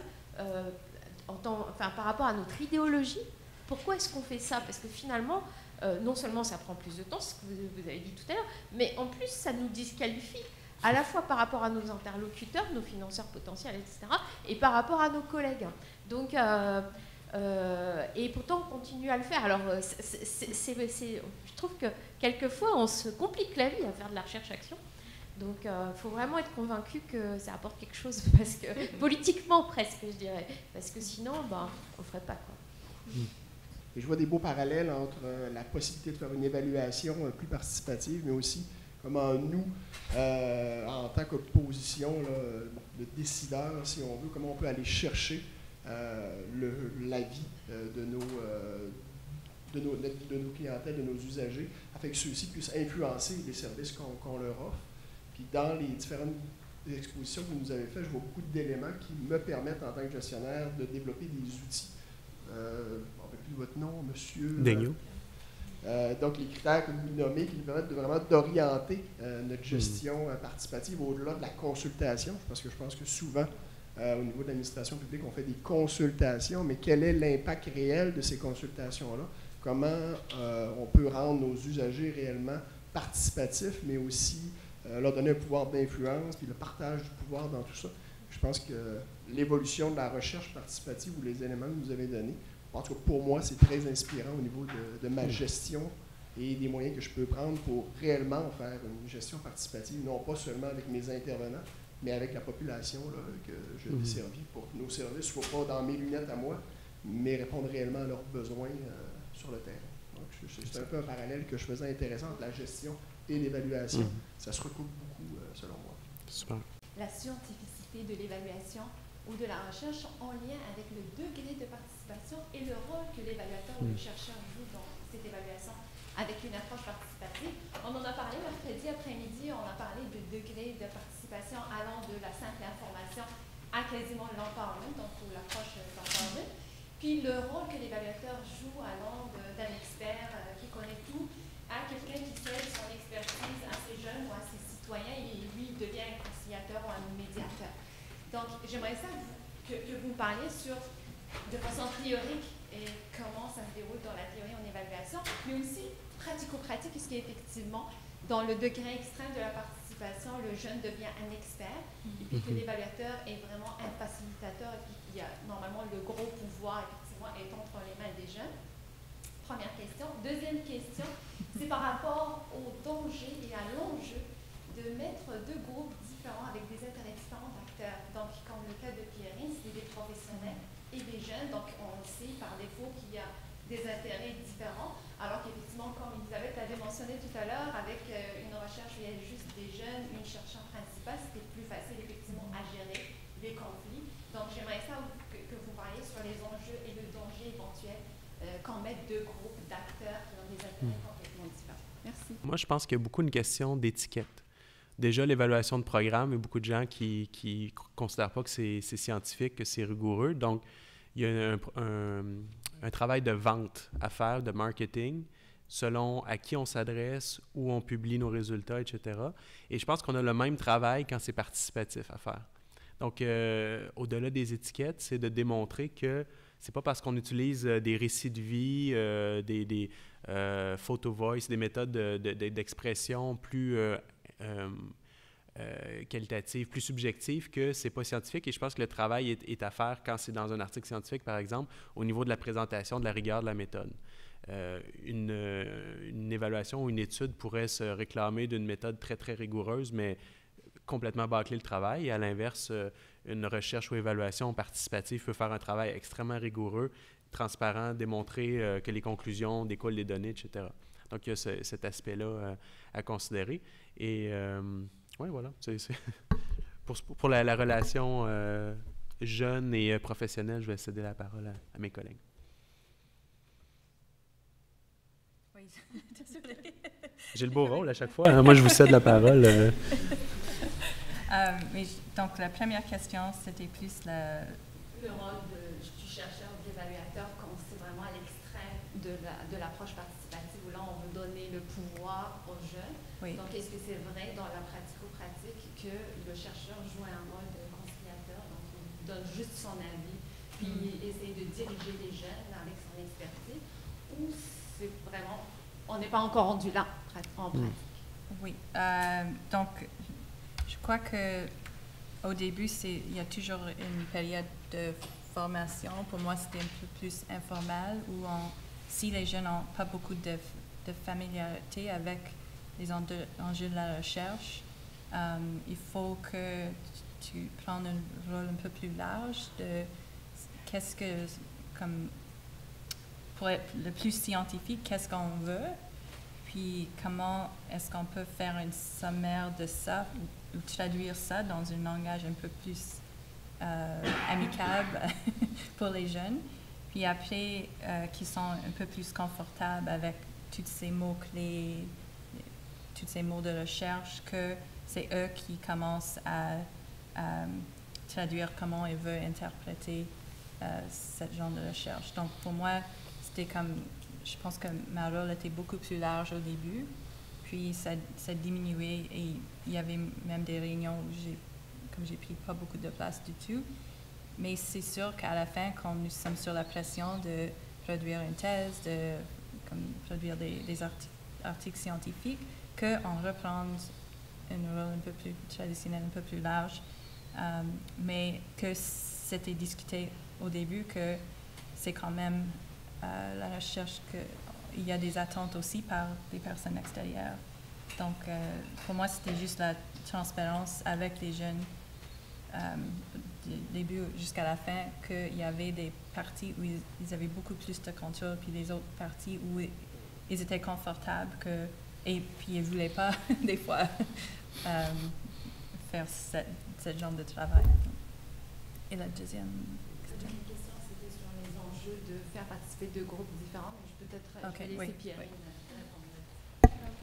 par rapport à notre idéologie, pourquoi est-ce qu'on fait ça? Parce que finalement, non seulement ça prend plus de temps, ce que vous avez dit tout à l'heure, mais en plus ça nous disqualifie, à la fois par rapport à nos interlocuteurs, nos financeurs potentiels, etc., et par rapport à nos collègues. Donc, et pourtant on continue à le faire. Alors, je trouve que quelquefois on se complique la vie à faire de la recherche-action. Donc, il faut vraiment être convaincu que ça apporte quelque chose, parce que politiquement presque, je dirais, parce que sinon, on ne ferait pas, quoi. Et je vois des beaux parallèles entre la possibilité de faire une évaluation plus participative, mais aussi comment nous, en tant qu'opposition, de décideurs, si on veut, comment on peut aller chercher l'avis de nos clientèles, de nos usagers, afin que ceux-ci puissent influencer les services qu'on leur offre. Puis dans les différentes expositions que vous nous avez faites, je vois beaucoup d'éléments qui me permettent, en tant que gestionnaire, de développer des outils. On ne peut plus votre nom, monsieur. Daigneault. Donc, les critères que vous nommez qui nous permettent vraiment d'orienter notre gestion participative au-delà de la consultation, parce que je pense que souvent, au niveau de l'administration publique, on fait des consultations, mais quel est l'impact réel de ces consultations-là? Comment on peut rendre nos usagers réellement participatifs, mais aussi leur donner un pouvoir d'influence, puis le partage du pouvoir dans tout ça. Je pense que l'évolution de la recherche participative ou les éléments que vous nous avez donnés, en tout cas pour moi, c'est très inspirant au niveau de ma gestion et des moyens que je peux prendre pour réellement faire une gestion participative, non pas seulement avec mes intervenants, mais avec la population là, que je desservis, pour que nos services ne soient pas dans mes lunettes à moi, mais répondre réellement à leurs besoins sur le terrain. Donc, c'est un peu un parallèle que je faisais intéressant entre la gestion et l'évaluation. Ça se recoupe beaucoup, selon moi. Super. La scientificité de l'évaluation ou de la recherche en lien avec le degré de participation et le rôle que l'évaluateur ou le chercheur joue dans cette évaluation avec une approche participative. On en a parlé mercredi après-midi, on a parlé de degré de participation allant de la simple information à quasiment l'empowerment, donc pour l'approche d'empowerment. Puis le rôle que l'évaluateur joue allant d'un expert qui connaît tout à quelqu'un qui cède son expertise à ses jeunes ou à ses citoyens et lui devient un conciliateur ou un médiateur. Donc, j'aimerais ça que vous me parliez de façon théorique et comment ça se déroule dans la théorie en évaluation, mais aussi pratico-pratique, puisque effectivement, dans le degré extrême de la participation, le jeune devient un expert, et puis que l'évaluateur est vraiment un facilitateur, et puis il y a normalement le gros pouvoir, effectivement, est entre les mains des jeunes. Première question. Deuxième question, c'est par rapport au danger et à l'enjeu de mettre deux groupes différents avec des intérêts différents d'acteurs. Donc, comme le cas de Pierrine, c'est des professionnels et des jeunes. Donc, on sait par défaut qu'il y a des intérêts différents. Alors qu'effectivement, comme Elisabeth l'avait mentionné tout à l'heure, avec une recherche où il y a juste des jeunes, une chercheure principale, c'était plus facile effectivement à gérer les conflits. Donc, j'aimerais ça que vous parliez sur les enjeux et le danger éventuel qu'on mette deux groupes d'acteurs qui ont des intérêts complètement différents. Merci. Moi, je pense qu'il y a beaucoup une question d'étiquette. Déjà, l'évaluation de programme, il y a beaucoup de gens qui ne considèrent pas que c'est scientifique, que c'est rigoureux. Donc, il y a un travail de vente à faire, de marketing, selon à qui on s'adresse, où on publie nos résultats, etc. Et je pense qu'on a le même travail quand c'est participatif à faire. Donc, au-delà des étiquettes, c'est de démontrer que c'est pas parce qu'on utilise des récits de vie, des photo voice, des méthodes d'expression plus qualitatives, plus subjectives, que c'est pas scientifique. Et je pense que le travail est à faire quand c'est dans un article scientifique, par exemple, au niveau de la présentation, de la rigueur de la méthode. Une évaluation ou une étude pourrait se réclamer d'une méthode très, très rigoureuse, mais complètement bâcler le travail. Et à l'inverse, une recherche ou évaluation participative peut faire un travail extrêmement rigoureux, transparent, démontrer que les conclusions découlent des données, etc. Donc, il y a cet aspect-là à considérer. Et, oui, voilà. Pour la relation jeune et professionnelle, je vais céder la parole à mes collègues. Oui, désolée. J'ai le beau rôle à chaque fois. Moi, je vous cède la parole. Donc, la première question, c'était plus le rôle du chercheur ou de l'évaluateur quand c'est vraiment à l'extrême de l'approche participative où là, on veut donner le pouvoir aux jeunes. Oui. Donc, est-ce que c'est vrai dans la pratico-pratique que le chercheur joue un rôle de conciliateur, donc il donne juste son avis, puis essaye de diriger les jeunes avec son expertise, ou c'est vraiment, on n'est pas encore rendu là en pratique? Oui. Donc, je crois qu'au début, il y a toujours une période de formation. Pour moi, c'était un peu plus informel, où si les jeunes n'ont pas beaucoup de familiarité avec les enjeux de la recherche, il faut que tu prennes un rôle un peu plus large de qu'est-ce que, comme, pour être le plus scientifique, qu'est-ce qu'on veut, puis comment est-ce qu'on peut faire un sommaire de ça ou traduire ça dans un langage un peu plus amicable pour les jeunes. Puis après, qui sont un peu plus confortables avec tous ces mots-clés, tous ces mots de recherche, que c'est eux qui commencent à traduire comment ils veulent interpréter ce genre de recherche. Donc pour moi, c'était comme, je pense que ma rôle était beaucoup plus large au début, puis ça diminuait et il y avait même des réunions où j'ai pris pas beaucoup de place du tout. Mais c'est sûr qu'à la fin, quand nous sommes sur la pression de produire une thèse, de produire des articles scientifiques, qu'on reprend un rôle un peu plus traditionnel, un peu plus large, mais que c'était discuté au début que c'est quand même la recherche, qu'il y a des attentes aussi par des personnes extérieures. Donc, pour moi, c'était juste la transparence avec les jeunes du début jusqu'à la fin, qu'il y avait des parties où ils avaient beaucoup plus de contours, puis les autres parties où ils étaient confortables, et puis ils ne voulaient pas, des fois, faire ce genre de travail. Et la deuxième question? La question, c'était sur les enjeux de faire participer deux groupes différents. Je vais laisser Pierre.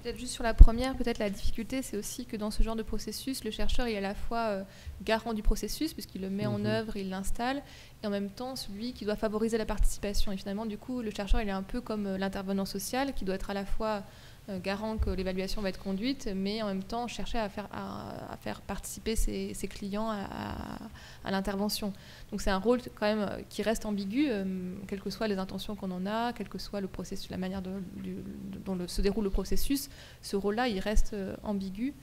Peut-être juste sur la première, peut-être la difficulté, c'est aussi que dans ce genre de processus, le chercheur est à la fois garant du processus, puisqu'il le met en œuvre, il l'installe, et en même temps celui qui doit favoriser la participation. Et finalement, du coup, le chercheur, il est un peu comme l'intervenant social, qui doit être à la fois garant que l'évaluation va être conduite, mais en même temps chercher à faire participer ses clients à l'intervention. Donc c'est un rôle quand même qui reste ambigu, quelles que soient les intentions qu'on en a, quel que soit le processus, la manière dont se déroule le processus, ce rôle-là, il reste ambigu.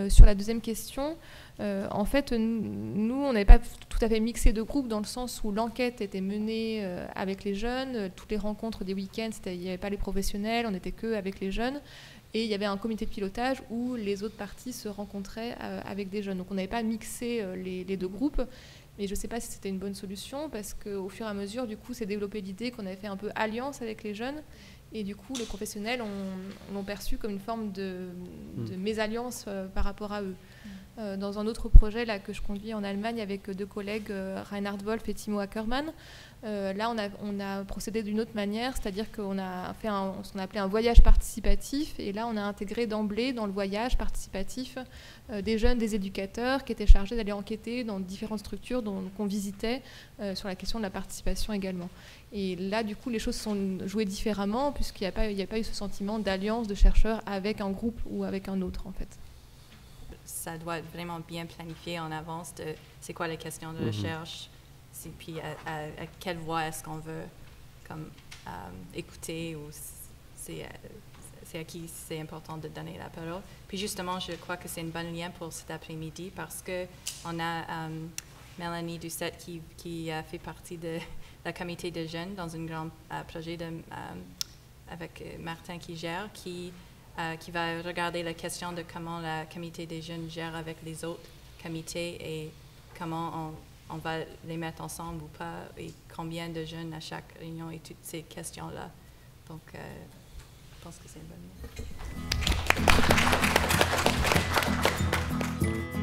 Sur la deuxième question, en fait, nous, on n'avait pas tout à fait mixé de groupes dans le sens où l'enquête était menée avec les jeunes, toutes les rencontres des week-ends, il n'y avait pas les professionnels, on n'était que avec les jeunes, et il y avait un comité de pilotage où les autres parties se rencontraient avec des jeunes. Donc on n'avait pas mixé les deux groupes, mais je ne sais pas si c'était une bonne solution, parce qu'au fur et à mesure, du coup, s'est développée l'idée qu'on avait fait un peu alliance avec les jeunes. Et du coup, les professionnels l'ont perçu comme une forme de mésalliance par rapport à eux. Dans un autre projet là, que je conduis en Allemagne avec deux collègues, Reinhard Wolf et Timo Ackermann, là, on a procédé d'une autre manière, c'est-à-dire qu'on a fait ce qu'on appelait un voyage participatif. Et là, on a intégré d'emblée dans le voyage participatif des jeunes, des éducateurs qui étaient chargés d'aller enquêter dans différentes structures qu'on visitait sur la question de la participation également. Et là, du coup, les choses sont jouées différemment puisqu'il n'y a pas eu ce sentiment d'alliance de chercheurs avec un groupe ou avec un autre, en fait. Ça doit être vraiment bien planifié en avance de c'est quoi les questions de recherche, puis à quelle voix est-ce qu'on veut écouter, ou c'est à qui c'est important de donner la parole. Puis justement, je crois que c'est un bon lien pour cet après-midi parce qu'on a Mélanie Doucette qui a fait partie de la comité de jeunes dans un grand projet avec Martin qui gère, qui va regarder la question de comment la comité des jeunes gère avec les autres comités et comment on va les mettre ensemble ou pas, et combien de jeunes à chaque réunion et toutes ces questions-là. Donc, je pense que c'est une bonne idée.